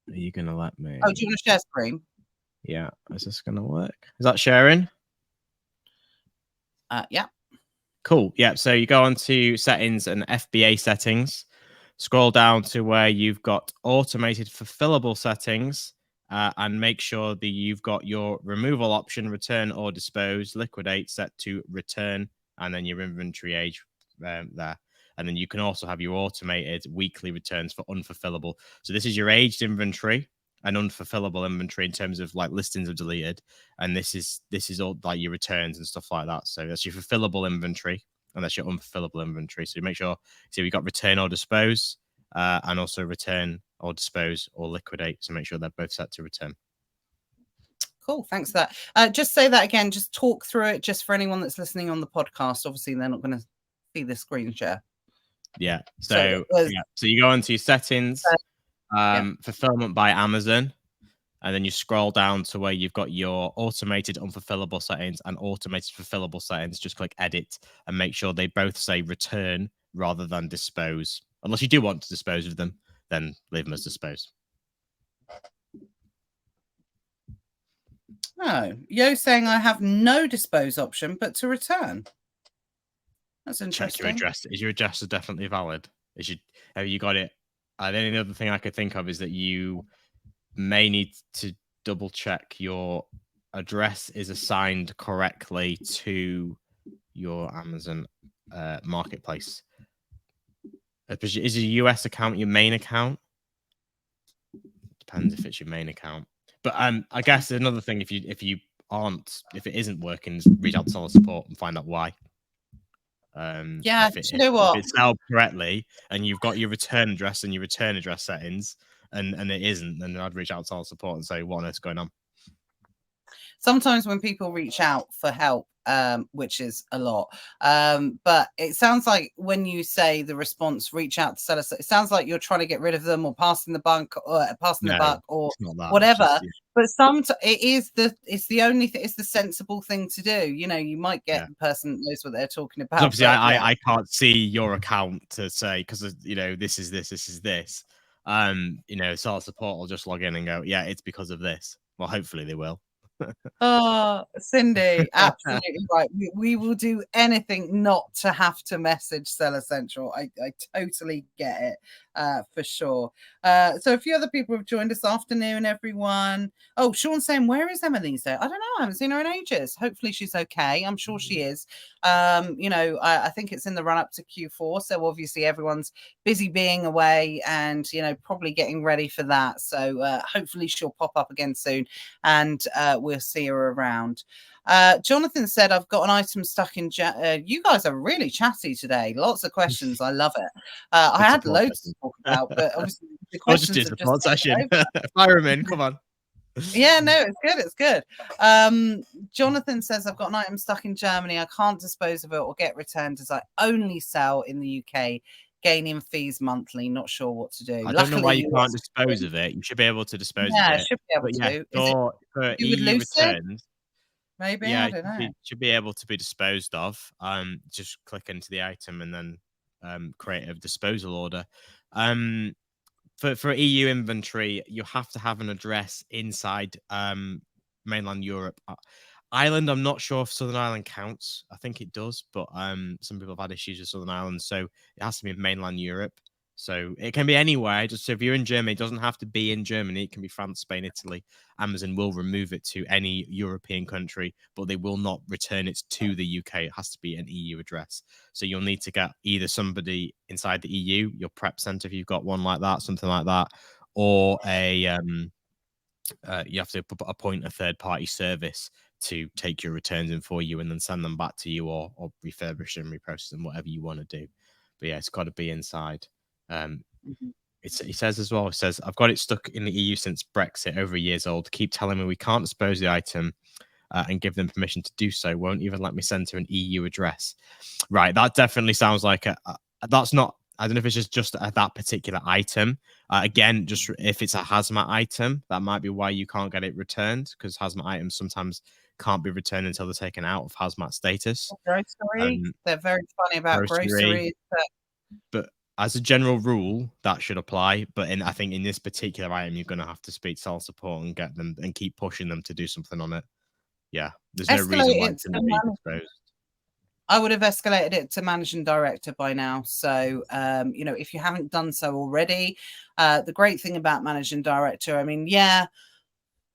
you gonna let me? Oh, do you want to share screen? Yeah. Is this gonna work? Is that sharing? Yeah. Cool. Yeah. So you go on to settings and FBA settings. Scroll down to where you've got automated fulfillable settings, and make sure that you've got your removal option, return or dispose, liquidate set to return, and then your inventory age there. And then you can also have your automated weekly returns for unfulfillable. So this is your aged inventory and unfulfillable inventory in terms of like listings are deleted. And this is all like your returns and stuff like that. So that's your fulfillable inventory and that's your unfulfillable inventory. So make sure, so we've got return or dispose, and also return or dispose or liquidate. So make sure they're both set to return. Cool. Thanks for that. Just say that again. Just talk through it just for anyone that's listening on the podcast. Obviously, they're not going to see the screen share. Yeah. So you go into your settings, fulfillment by Amazon, and then you scroll down to where you've got your automated unfulfillable settings and automated fulfillable settings. Just click edit and make sure they both say return rather than dispose. Unless you do want to dispose of them, then leave them as dispose. Oh, Yo's saying I have no dispose option, but to return. That's interesting. Check your address. Is your address definitely valid? Have you got it? The only other thing I could think of is that you may need to double check your address is assigned correctly to your Amazon marketplace. Is your US account your main account? Depends if it's your main account. But I guess another thing, if it isn't working, reach out to seller support and find out why. You know what? If it's spelled correctly and you've got your return address and your return address settings, and it isn't, then I'd reach out to seller support and say, what on earth's going on? Sometimes when people reach out for help, which is a lot, but it sounds like when you say the response, reach out to sellers, it sounds like you're trying to get rid of them or passing the buck or whatever. But it's the only thing, it's the sensible thing to do. You know, you might get the person that knows what they're talking about. Obviously, I can't see your account to say, because this is this. Seller support will just log in and go, yeah, it's because of this. Well, hopefully they will. Oh, Cindy, absolutely right. We will do anything not to have to message Seller Central. I totally get it, for sure. So a few other people have joined this afternoon, everyone. Oh, Sean's saying, where is Emma these days? I don't know. I haven't seen her in ages. Hopefully she's okay. I'm sure she is. I think it's in the run up to Q4. So obviously everyone's busy being away and, probably getting ready for that. So hopefully she'll pop up again soon and we'll see her around. Jonathan said, I've got an item stuck in. You guys are really chatty today. Lots of questions. I love it. I had loads to talk about, but obviously the questions just the session. Fire them in. Come on. Yeah, no, it's good. Jonathan says, I've got an item stuck in Germany. I can't dispose of it or get returned as I only sell in the UK, gaining fees monthly. Not sure what to do. I don't know why you can't dispose of it. You should be able to dispose of it. Yeah, should be able to. For EU returns, maybe, yeah, I don't know. It should be able to be disposed of. Just click into the item and then create a disposal order. For EU inventory, you have to have an address inside mainland Europe. Ireland, I'm not sure if Southern Ireland counts. I think it does, but some people have had issues with Southern Ireland, so it has to be in mainland Europe. So it can be anywhere. Just so if you're in Germany, it doesn't have to be in Germany. It can be France, Spain, Italy. Amazon will remove it to any European country, but they will not return it to the UK. It has to be an EU address. So you'll need to get either somebody inside the EU, your prep center, if you've got one like that, something like that, or you have to appoint a third-party service to take your returns in for you and then send them back to you, or refurbish them, reprocess them, whatever you want to do. But yeah, it's got to be inside. He says as well, I've got it stuck in the EU since Brexit, over a year's old. Keep telling me we can't dispose of the item and give them permission to do so. Won't even let me send her an EU address. Right, that definitely sounds like that's not. I don't know if it's just that particular item. Again, just if it's a hazmat item, that might be why you can't get it returned, because hazmat items sometimes can't be returned until they're taken out of hazmat status. Grocery. They're very funny about groceries. But as a general rule, that should apply. But I think in this particular item, you're going to have to speak to sales support and get them and keep pushing them to do something on it. Yeah, there's no reason why it's going to be exposed. I would have escalated it to managing director by now. So, if you haven't done so already, the great thing about managing director, I mean, yeah,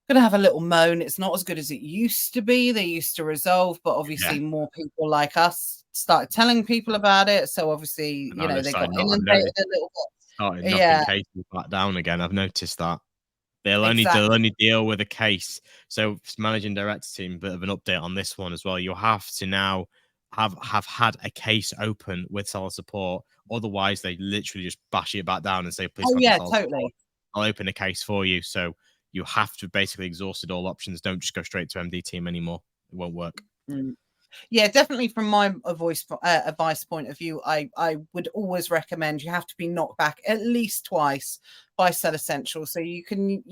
going to have a little moan. It's not as good as it used to be. They used to resolve, but obviously more people like us started telling people about it. So obviously, they got inundated a little bit. Started knocking cases back down again. I've noticed that. They'll only deal with a case. So managing director team, bit of an update on this one as well. You'll have to now have had a case open with seller support. Otherwise, they literally just bash it back down and say, please. Oh yeah, totally. I'll open a case for you. So you have to basically exhausted all options. Don't just go straight to MD team anymore. It won't work. Yeah, definitely from my advice point of view, I would always recommend you have to be knocked back at least twice by Seller Central, so you can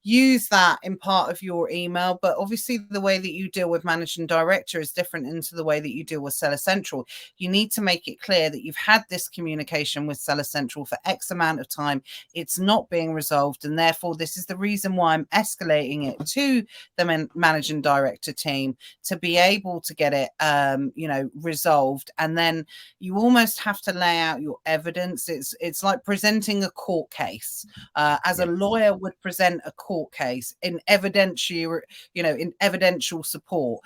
use that in part of your email. But obviously the way that you deal with managing director is different into the way that you deal with Seller Central. You need to make it clear that you've had this communication with Seller Central for X amount of time. It's not being resolved, and therefore this is the reason why I'm escalating it to the managing director team to be able to get it resolved. And then you almost have to lay out your evidence. It's like presenting a court case. As a lawyer would present a court case in evidential support.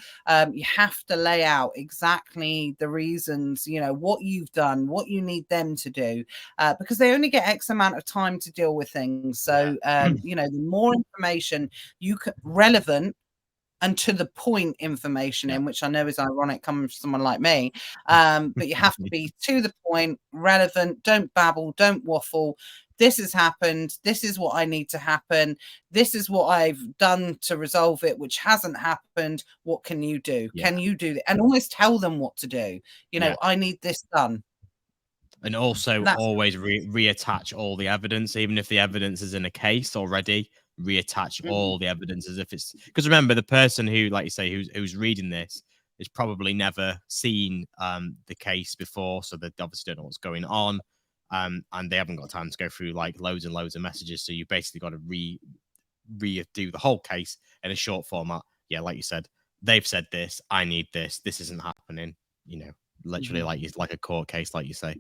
You have to lay out exactly the reasons, what you've done, what you need them to do, because they only get X amount of time to deal with things. So, the more information relevant and to the point information in, which I know is ironic coming from someone like me, but you have to be to the point, relevant, don't babble, don't waffle. This has happened. This is what I need to happen. This is what I've done to resolve it, which hasn't happened. What can you do? Can you do that? And always tell them what to do. I need this done. And also always reattach all the evidence, even if the evidence is in a case already. Reattach all the evidence as if it's, because remember, the person who, like you say, who's reading this is probably never seen the case before, so they obviously don't know what's going on, and they haven't got time to go through like loads and loads of messages. So you basically got to redo the whole case in a short format. Yeah, like you said, they've said this. I need this. This isn't happening. Literally like a court case, like you say.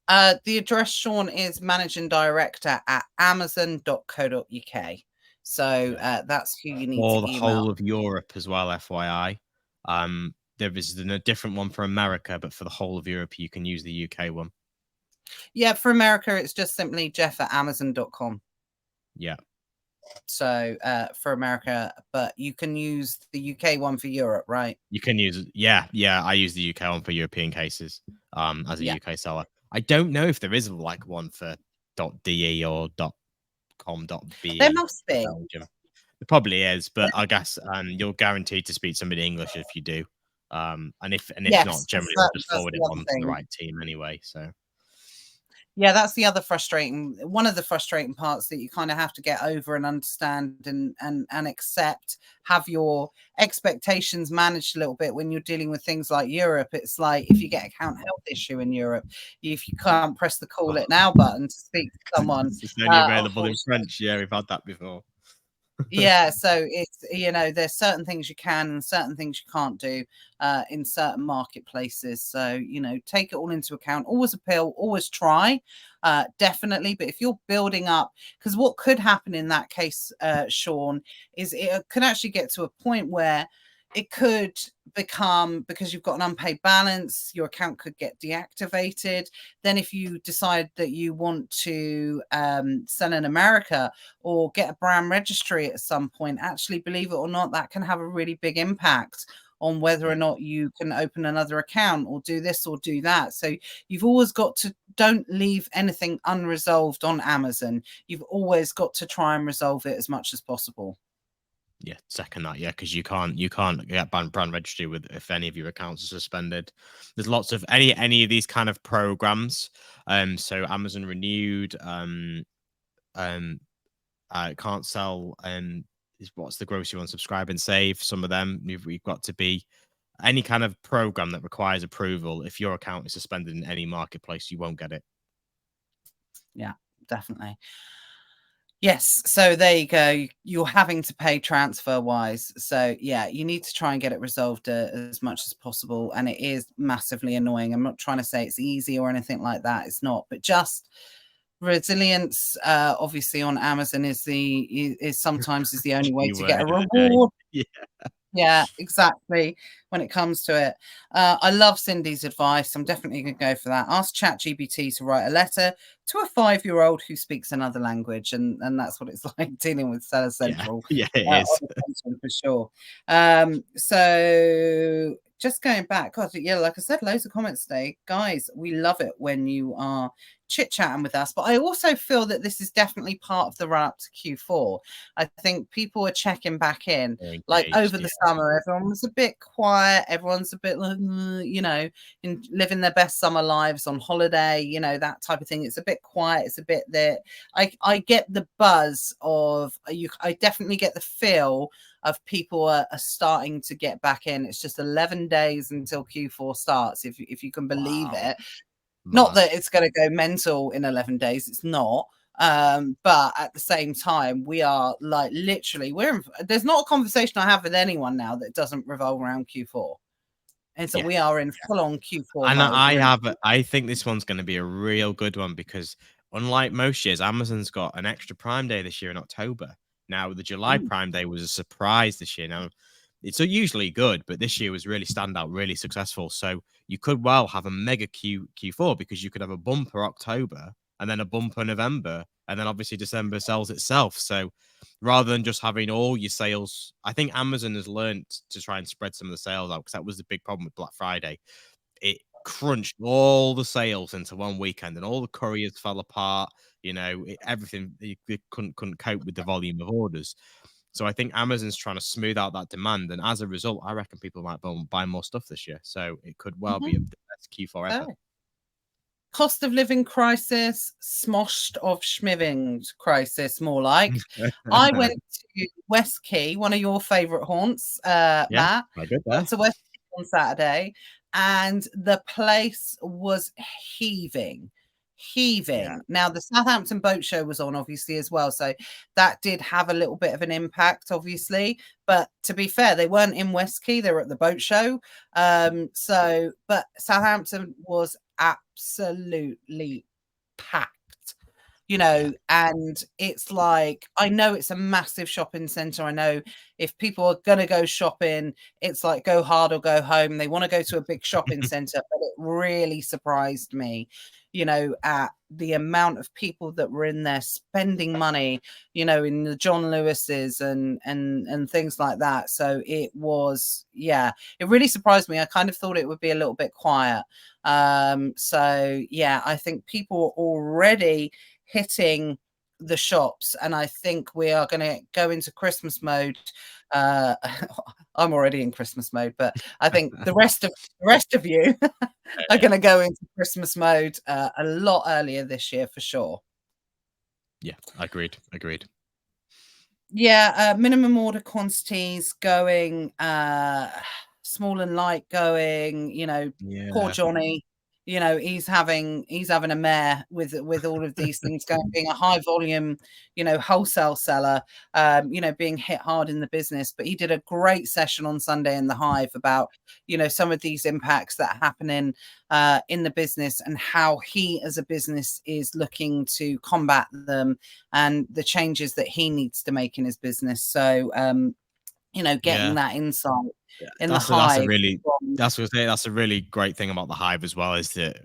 The address, Sean, is managing director at amazon.co.uk. So that's who you need to email. The whole of Europe as well, FYI. There is a different one for America, but for the whole of Europe, you can use the UK one. Yeah, for America, it's just simply jeff@amazon.com. Yeah. So for America, but you can use the UK one for Europe, right? You can use it. Yeah. I use the UK one for European cases as a UK seller. I don't know if there is like one for .de or .com.be. There must be. Belgium. There probably is, but I guess you're guaranteed to speak to somebody English if you do. And if not, generally they'll just forward it on to the right team anyway. So yeah, that's the other one of the frustrating parts that you kind of have to get over and understand and accept, have your expectations managed a little bit when you're dealing with things like Europe. It's like if you get account health issue in Europe, if you can't press the call it now button to speak to someone. It's only available in French. Yeah, we've had that before. Yeah, so it's there's certain things you can and certain things you can't do in certain marketplaces. So take it all into account. Always appeal, always try, definitely. But if you're building up, because what could happen in that case, Sean, is it could actually get to a point where it could become, because you've got an unpaid balance, your account could get deactivated. Then if you decide that you want to sell in America or get a brand registry at some point, actually, believe it or not, that can have a really big impact on whether or not you can open another account or do this or do that. So you've always got to, don't leave anything unresolved on Amazon. You've always got to try and resolve it as much as possible. Yeah, second that, yeah, because you can't get brand registry with if any of your accounts are suspended. There's lots of any of these kind of programs. So Amazon Renewed, can't sell, is what's the grocery one? Subscribe and Save. Some of them we've got to be any kind of program that requires approval. If your account is suspended in any marketplace, you won't get it. Yeah, definitely. Yes, so there you go. You're having to pay transfer wise. So yeah, you need to try and get it resolved as much as possible. And it is massively annoying. I'm not trying to say it's easy or anything like that. It's not, but just resilience, obviously on Amazon is sometimes the only way to get a reward. Yeah. Yeah, exactly. When it comes to it, I love Cindy's advice. I'm definitely going to go for that. Ask ChatGPT to write a letter to a 5-year-old who speaks another language, and that's what it's like dealing with Seller Central. Yeah, it is for sure. So just going back, God, yeah, like I said, loads of comments today, guys. We love it when you are chit-chatting with us, but I also feel that this is definitely part of the run up to Q4. I think people are checking back in. Like over the summer, everyone was a bit quiet. Everyone's a bit like, living their best summer lives on holiday, that type of thing. It's a bit quiet. It's a bit that I get the buzz of you. I definitely get the feel of people are starting to get back in. It's just 11 days until Q4 starts, if you can believe it. Not that it's going to go mental in 11 days. It's not. But at the same time, we are like literally there's not a conversation I have with anyone now that doesn't revolve around Q4. And so we are in full on Q4 and mode. I think this one's going to be a real good one because unlike most years, Amazon's got an extra Prime Day this year in October. Now, the July Prime Day was a surprise this year. Now, it's usually good, but this year was really standout, really successful. So you could well have a mega Q4 because you could have a bumper October and then a bumper November, and then obviously December sells itself. So rather than just having all your sales, I think Amazon has learned to try and spread some of the sales out because that was the big problem with Black Friday. It crunched all the sales into one weekend and all the couriers fell apart. Everything, they couldn't cope with the volume of orders. So I think Amazon's trying to smooth out that demand, and as a result, I reckon people might buy more stuff this year. So it could well be the best Q4 ever. Cost of living crisis, smoshed of schmiving crisis, more like. I went to West Key, one of your favourite haunts, Matt. I did Went to West Key on Saturday, and the place was heaving. Now, the Southampton Boat Show was on, obviously, as well. So that did have a little bit of an impact, obviously. But to be fair, they weren't in West Key. They were at the boat show. But Southampton was absolutely packed. And it's like, I know it's a massive shopping center. I know if people are going to go shopping, it's like go hard or go home. They want to go to a big shopping center, but it really surprised me, at the amount of people that were in there spending money, in the John Lewis's and things like that. So it was, it really surprised me. I kind of thought it would be a little bit quiet. I think people are already hitting the shops, and I think we are going to go into Christmas mode. I'm already in Christmas mode, but I think the rest of you are going to go into Christmas mode a lot earlier this year for sure. Yeah, agreed. Yeah, minimum order quantities going, small and light going, poor Johnny, he's having a mare with all of these things going, being a high volume, wholesale seller, being hit hard in the business. But he did a great session on Sunday in the Hive about, some of these impacts that are happening in the business and how he as a business is looking to combat them and the changes that he needs to make in his business. So, getting that insight in the Hive. That's a really great thing about the Hive as well, is that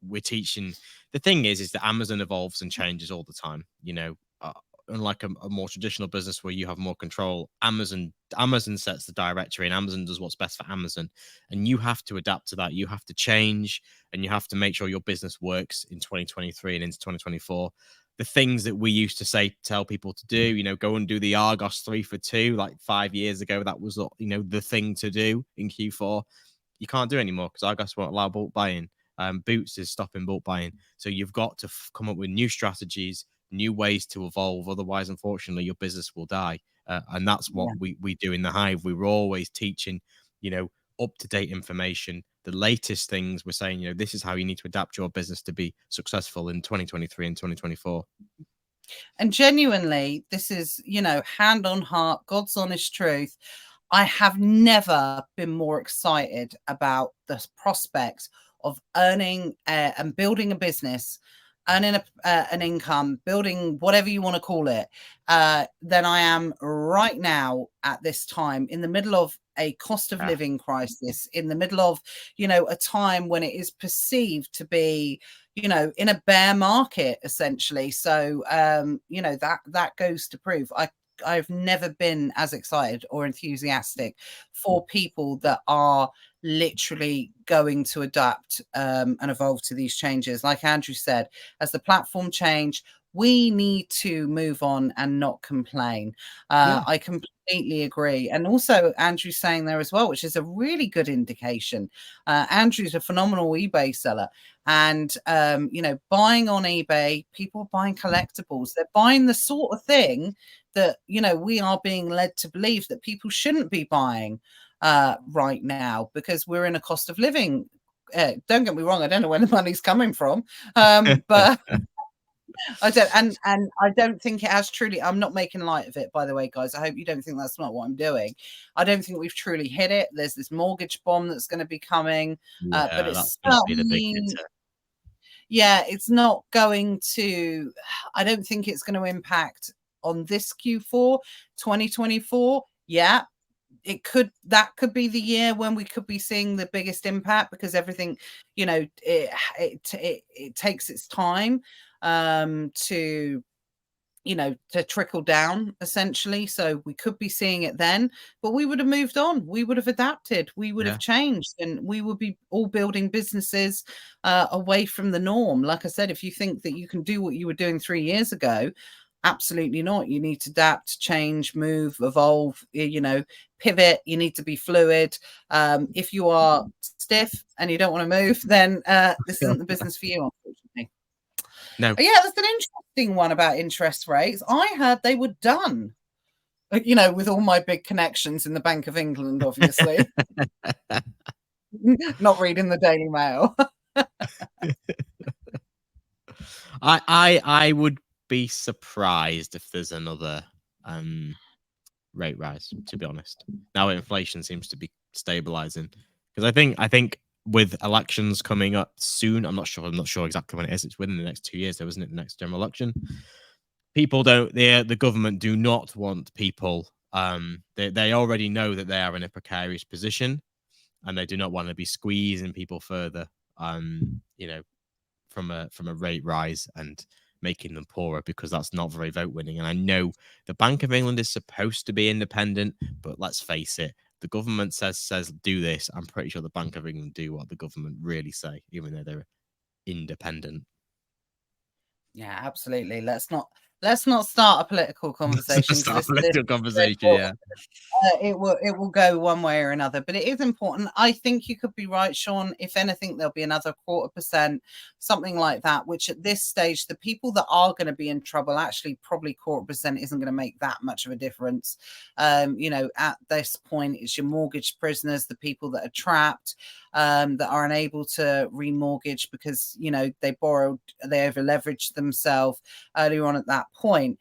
we're teaching. The thing is that Amazon evolves and changes all the time. Unlike a more traditional business where you have more control, Amazon sets the directory and Amazon does what's best for Amazon, and you have to adapt to that. You have to change, and you have to make sure your business works in 2023 and into 2024. the things that we used to tell people to do, you know, go and do the Argos 3 for 2, like 5 years ago. That was, you know, the thing to do in Q4. You can't do anymore because Argos won't allow bulk buying. Boots is stopping bulk buying. So you've got to come up with new strategies, new ways to evolve. Otherwise, unfortunately, your business will die. And that's what we do in the Hive. We were always teaching, you know, up-to-date information, the latest things. We're saying, you know, this is how you need to adapt your business to be successful in 2023 and 2024. And genuinely, this is, you know, hand on heart, God's honest truth. I have never been more excited about the prospect of earning and building a business, earning an income, building whatever you want to call it, than I am right now at this time, in the middle of a cost of living crisis, in the middle of, you know, a time when it is perceived to be, you know, in a bear market, essentially. So, you know, that goes to prove I've never been as excited or enthusiastic for people that are literally going to adapt and evolve to these changes. Like Andrew said, as the platform change, we need to move on and not complain. I completely agree. And also Andrew's saying there as well, which is a really good indication. Andrew's a phenomenal eBay seller. And, you know, buying on eBay, people are buying collectibles. They're buying the sort of thing that, you know, we are being led to believe that people shouldn't be buying right now, because we're in a cost of living. Don't get me wrong, I don't know where the money's coming from, but I don't, and I don't think it has truly. I'm not making light of it, by the way, guys. I hope you don't think that's not what I'm doing. I don't think we've truly hit it. There's this mortgage bomb that's going to be coming, but it's certainly, yeah, it's not going to. I don't think it's going to impact on this Q4 2024. Yeah, that could be the year when we could be seeing the biggest impact, because everything, you know, it takes its time to, you know, to trickle down, essentially. So we could be seeing it then, but we would have moved on, we would have adapted, we would have changed, and we would be all building businesses away from the norm. Like I said, if you think that you can do what you were doing 3 years ago, absolutely not. You need to adapt, change, move, evolve, you know, pivot. You need to be fluid. If you are stiff and you don't want to move, then this isn't the business for you, unfortunately. No. Yeah, that's an interesting one about interest rates. I heard they were done, you know, with all my big connections in the Bank of England, obviously. Not reading the Daily Mail. I would be surprised if there's another rate rise, to be honest. Now inflation seems to be stabilizing, because I think with elections coming up soon, I'm not sure exactly when it is. It's within the next 2 years, though, isn't it? The next general election. People don't. The government do not want people. They already know that they are in a precarious position, and they do not want to be squeezing people further. You know, from a rate rise and making them poorer, because that's not very vote winning. And I know the Bank of England is supposed to be independent, but let's face it, the government says do this. I'm pretty sure the Bank of England do what the government really say, even though they're independent. Yeah, absolutely. Let's not start a political conversation. Yeah. It will go one way or another, but it is important. I think you could be right, Sean. If anything, there'll be another 0.25%, something like that, which at this stage, the people that are going to be in trouble, actually probably 0.25% isn't going to make that much of a difference. You know, at this point, it's your mortgage prisoners, the people that are trapped, that are unable to remortgage because, you know, they over leveraged themselves earlier on at that point.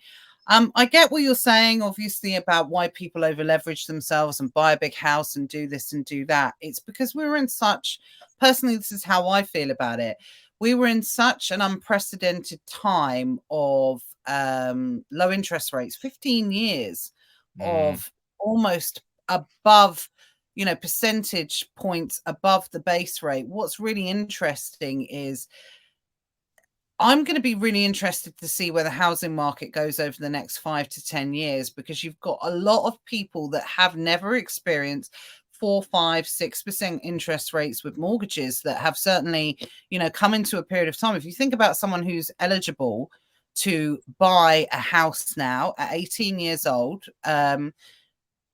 I get what you're saying, obviously, about why people over leverage themselves and buy a big house and do this and do that. It's because we were in such, personally, this is how I feel about it. We were in such an unprecedented time of low interest rates, 15 years of almost above, you know, percentage points above the base rate. What's really interesting is, I'm going to be really interested to see where the housing market goes over the next 5 to 10 years, because you've got a lot of people that have never experienced 4, 5, 6% interest rates with mortgages that have certainly, you know, come into a period of time. If you think about someone who's eligible to buy a house now at 18 years old, they're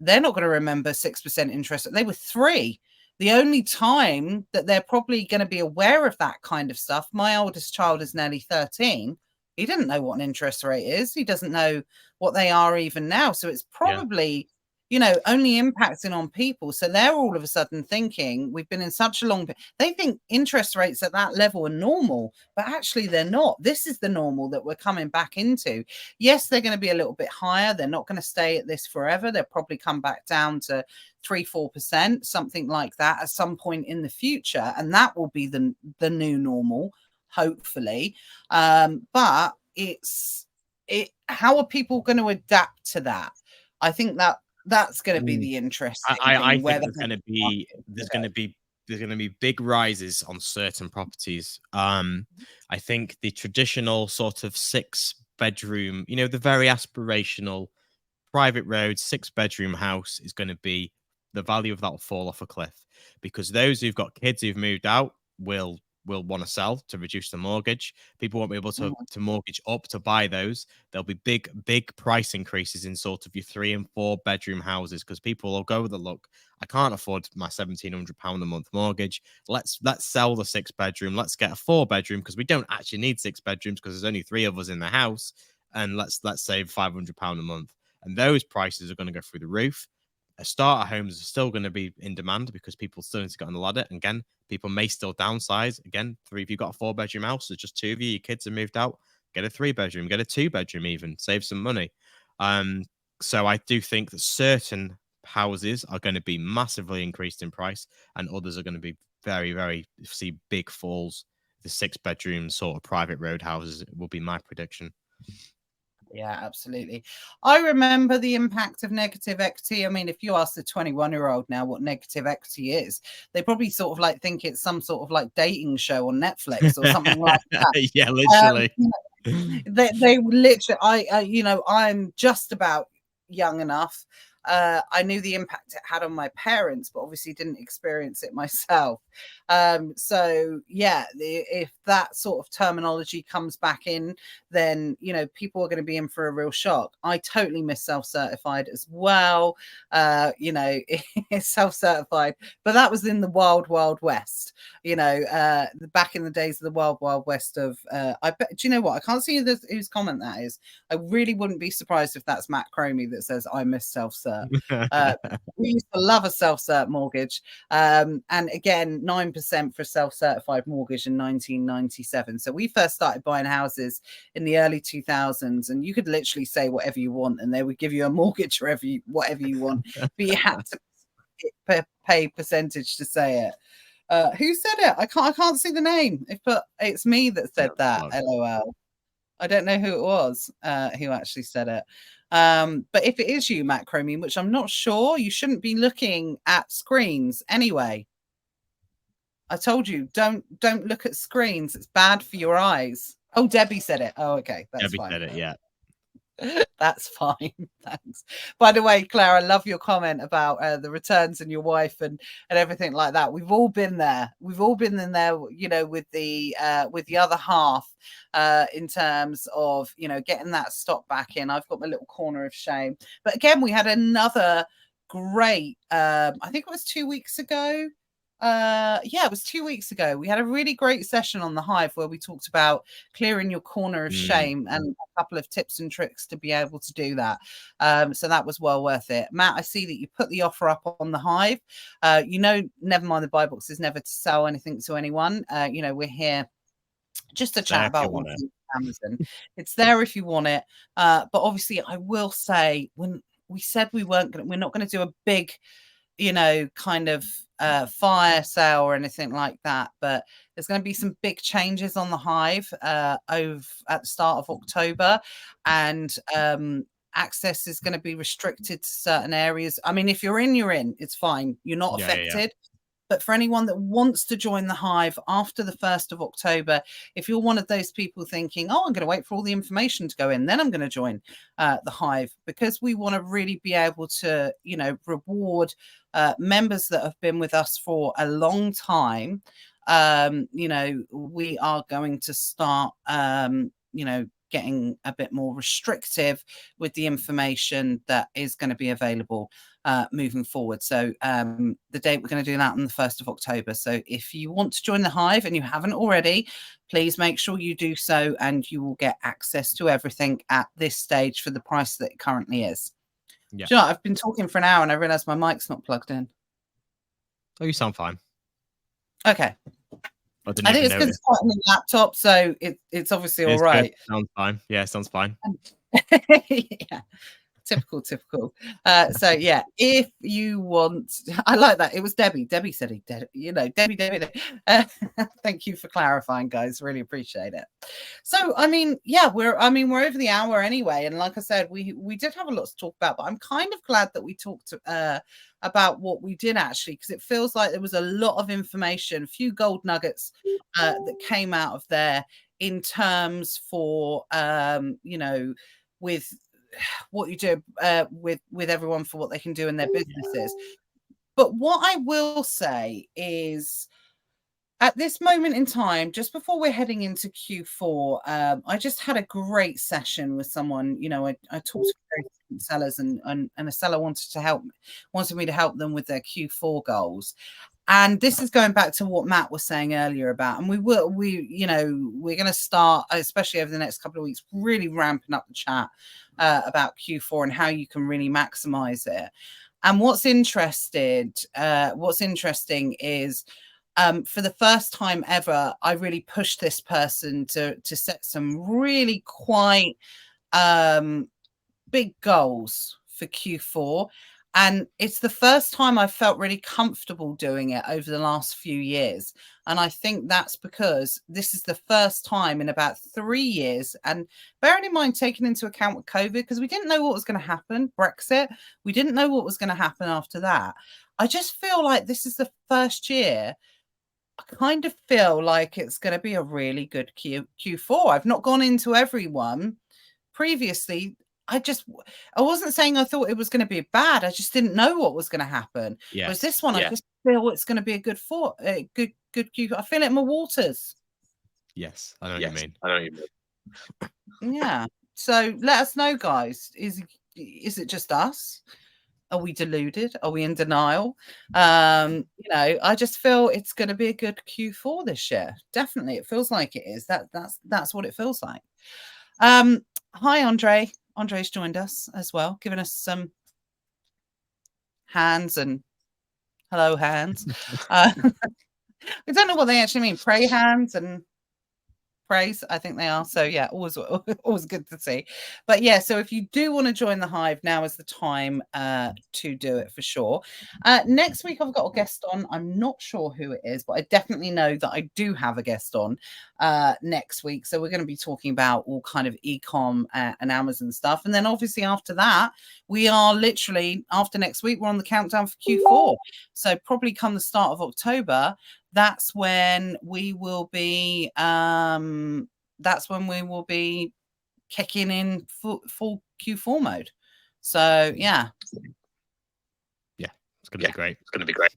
not going to remember 6% interest. They were 3. The only time that they're probably going to be aware of that kind of stuff, my oldest child is nearly 13. He didn't know what an interest rate is. He doesn't know what they are even now. So it's probably, only impacting on people. So they're all of a sudden thinking we've been in such a long, they think interest rates at that level are normal, but actually they're not. This is the normal that we're coming back into. Yes, they're going to be a little bit higher. They're not going to stay at this forever. They'll probably come back down to 3-4%, something like that at some point in the future. And that will be the new normal, hopefully. But how are people going to adapt to that? I think that's going to be the interesting thing. I think there's going to be big rises on certain properties. I think the traditional sort of 6-bedroom, the very aspirational private road 6-bedroom house is going to be, the value of that will fall off a cliff, because those who've got kids who've moved out will want to sell to reduce the mortgage. People won't be able to mortgage up to buy those. There'll be big price increases in sort of your 3 and 4 bedroom houses, because people will go with the look, I can't afford my £1,700 a month mortgage. Let's sell the 6-bedroom. Let's get a 4-bedroom, because we don't actually need 6 bedrooms because there's only 3 of us in the house, and let's save £500 a month. And those prices are going to go through the roof. Starter homes are still going to be in demand because people still need to get on the ladder. And again, people may still downsize. Again, if you've got a 4-bedroom house, there's just 2 of you, your kids have moved out, get a 3-bedroom, get a 2-bedroom even, save some money. So I do think that certain houses are going to be massively increased in price, and others are going to be very, very, see big falls. The 6-bedroom sort of private road houses will be my prediction. Yeah, absolutely. I remember the impact of negative equity. I mean, if you ask the 21-year-old now what negative equity is, they probably sort of like think it's some sort of like dating show on Netflix or something like that. Yeah, literally. They literally, I'm just about young enough. I knew the impact it had on my parents, but obviously didn't experience it myself. So yeah, if that sort of terminology comes back in, then people are going to be in for a real shock. I totally miss self-certified as well. It's self-certified, but that was in the wild west. Back in the days of the wild west of I bet. Do you know what? I can't see whose comment that is. I really wouldn't be surprised if that's Matt Cromie that says I miss self-cert. We used to love a self-cert mortgage, and again 9% for a self-certified mortgage in 1997. So we first started buying houses in the early 2000s, and you could literally say whatever you want and they would give you a mortgage for whatever you want, but you had to pay percentage to say it. Who said it? I can't see the name. It's me that said that. LOL. I don't know who it was who actually said it. But if it is you, Matt Cromie, which I'm not sure, you shouldn't be looking at screens anyway. I told you, don't look at screens. It's bad for your eyes. Oh, Debbie said it. Oh, okay. That's Debbie fine. said it, yeah. That's fine. Thanks. By the way, Claire, I love your comment about the returns and your wife and everything like that. We've all been there. We've all been in there, with the other half in terms of, getting that stock back in. I've got my little corner of shame. But again, we had another great, I think it was 2 weeks ago. It was 2 weeks ago. We had a really great session on the Hive where we talked about clearing your corner of shame and a couple of tips and tricks to be able to do that. So that was well worth it. Matt, I see that you put the offer up on the Hive. Never mind the buy box is never to sell anything to anyone. We're here just to chat about what's on Amazon. It's there if you want it. But obviously I will say, when we said we're not going to do a big kind of fire sale or anything like that, but there's going to be some big changes on the Hive at the start of October, and access is going to be restricted to certain areas. I mean, if you're in, it's fine. You're not affected. Yeah. But for anyone that wants to join the Hive after the 1st of October, if you're one of those people thinking, oh, I'm going to wait for all the information to go in, then I'm going to join the Hive, because we want to really be able to, reward members that have been with us for a long time. We are going to start, getting a bit more restrictive with the information that is going to be available moving forward. So the date we're going to do that on the 1st of October. So if you want to join the Hive and you haven't already, please make sure you do so, and you will get access to everything at this stage for the price that it currently is. Yeah. Do you know, I've been talking for an hour and I realized my mic's not plugged in. Oh, you sound fine. Okay. I think it's because it's quite on the laptop, so it's obviously all right. Sounds fine. Yeah, sounds fine. Yeah. Typical. So yeah, if you want, I like that. It was Debbie. Debbie said it. Debbie. Thank you for clarifying, guys. Really appreciate it. So I mean, yeah, we're over the hour anyway, and like I said, we did have a lot to talk about, but I'm kind of glad that we talked about what we did actually, because it feels like there was a lot of information, a few gold nuggets that came out of there in terms for with what you do with everyone for what they can do in their businesses. But what I will say is, at this moment in time, just before we're heading into Q4, I just had a great session with someone. I talked to different sellers, and a seller wanted me to help them with their Q4 goals. And this is going back to what Matt was saying earlier about, and we're going to start, especially over the next couple of weeks, really ramping up the chat about Q4 and how you can really maximize it. And what's interesting is, for the first time ever, I really pushed this person to set some really quite big goals for Q4. And it's the first time I've felt really comfortable doing it over the last few years. And I think that's because this is the first time in about 3 years. And bearing in mind, taking into account with COVID, because we didn't know what was going to happen, Brexit, we didn't know what was going to happen after that. I just feel like this is the first year I kind of feel like it's going to be a really good Q4. I've not gone into everyone previously. I wasn't saying I thought it was going to be bad. I just didn't know what was going to happen. Yes. Whereas this one, I just feel it's going to be a good Q. I feel it in my waters. Yes, I know what you mean. I know what you mean. Yeah. So let us know, guys. Is it just us? Are we deluded? Are we in denial? I just feel it's going to be a good Q4 this year. Definitely, it feels like it is. That's what it feels like. Hi, Andre. Andre's joined us as well, giving us some hands and hello hands. I don't know what they actually mean. Pray hands and praise, I think they are. So yeah, always good to see. But yeah, so if you do want to join the Hive, now is the time to do it for sure. Next week I've got a guest on. I'm not sure who it is, but I definitely know that I do have a guest on next week. So we're going to be talking about all kind of Ecom and Amazon stuff. And then obviously after that, we are literally, after next week, we're on the countdown for Q4. So probably come the start of October, that's when we will be kicking in full Q4 mode. So yeah, it's gonna be great. It's gonna be great.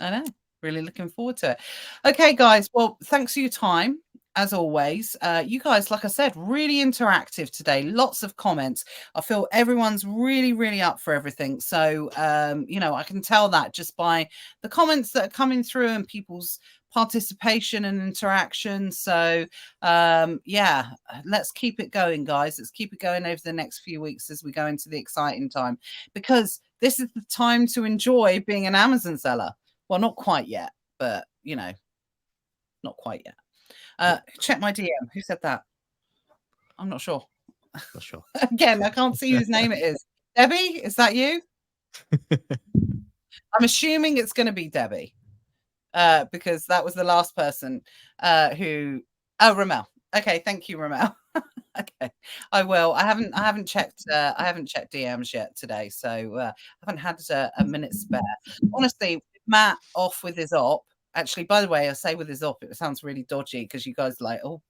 I know, really looking forward to it. Okay, guys, well, thanks for your time. As always, you guys, like I said, really interactive today. Lots of comments. I feel everyone's really, really up for everything. So, I can tell that just by the comments that are coming through and people's participation and interaction. So, yeah, let's keep it going, guys. Let's keep it going over the next few weeks as we go into the exciting time, because this is the time to enjoy being an Amazon seller. Well, not quite yet, but, not quite yet. Check my DM. Who said that? I'm not sure. Not sure. Again, I can't see whose name it is. Debbie, is that you? I'm assuming it's going to be Debbie, because that was the last person who. Oh, Ramel. Okay, thank you, Ramel. Okay, I will. I haven't checked DMs yet today, so I haven't had a minute spare. Honestly, Matt off with his op. Actually, by the way, I say with his op, it sounds really dodgy because you guys are like, oh,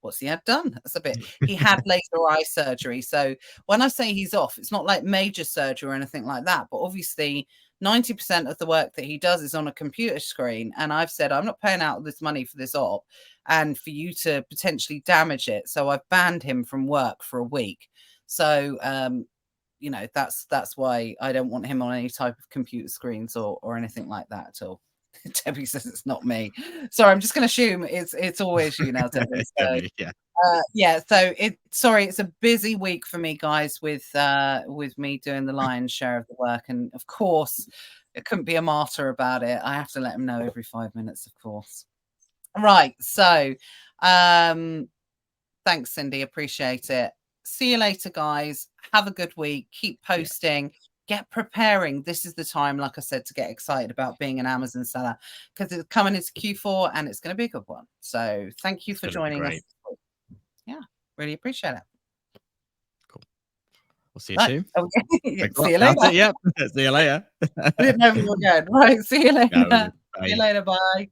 what's he had done? That's a bit. He had laser eye surgery. So when I say he's off, it's not like major surgery or anything like that. But obviously, 90% of the work that he does is on a computer screen. And I've said, I'm not paying out this money for this op and for you to potentially damage it. So I've banned him from work for a week. So, you know, that's why I don't want him on any type of computer screens or anything like that at all. Debbie says it's not me. Sorry, I'm just going to assume it's always you now, Debbie. So, yeah. So it's a busy week for me, guys, with me doing the lion's share of the work, and of course, it couldn't be a martyr about it. I have to let him know every 5 minutes, of course. Right. So, thanks, Cindy. Appreciate it. See you later, guys. Have a good week. Keep posting. Get preparing. This is the time, like I said, to get excited about being an Amazon seller, because it's coming into Q4 and it's going to be a good one. So thank you for joining us. Yeah, really appreciate it. Cool. We'll see you soon. Okay. See you later. Yep. See you later. I didn't know we were good. Right. See you later. No, see you later. Bye.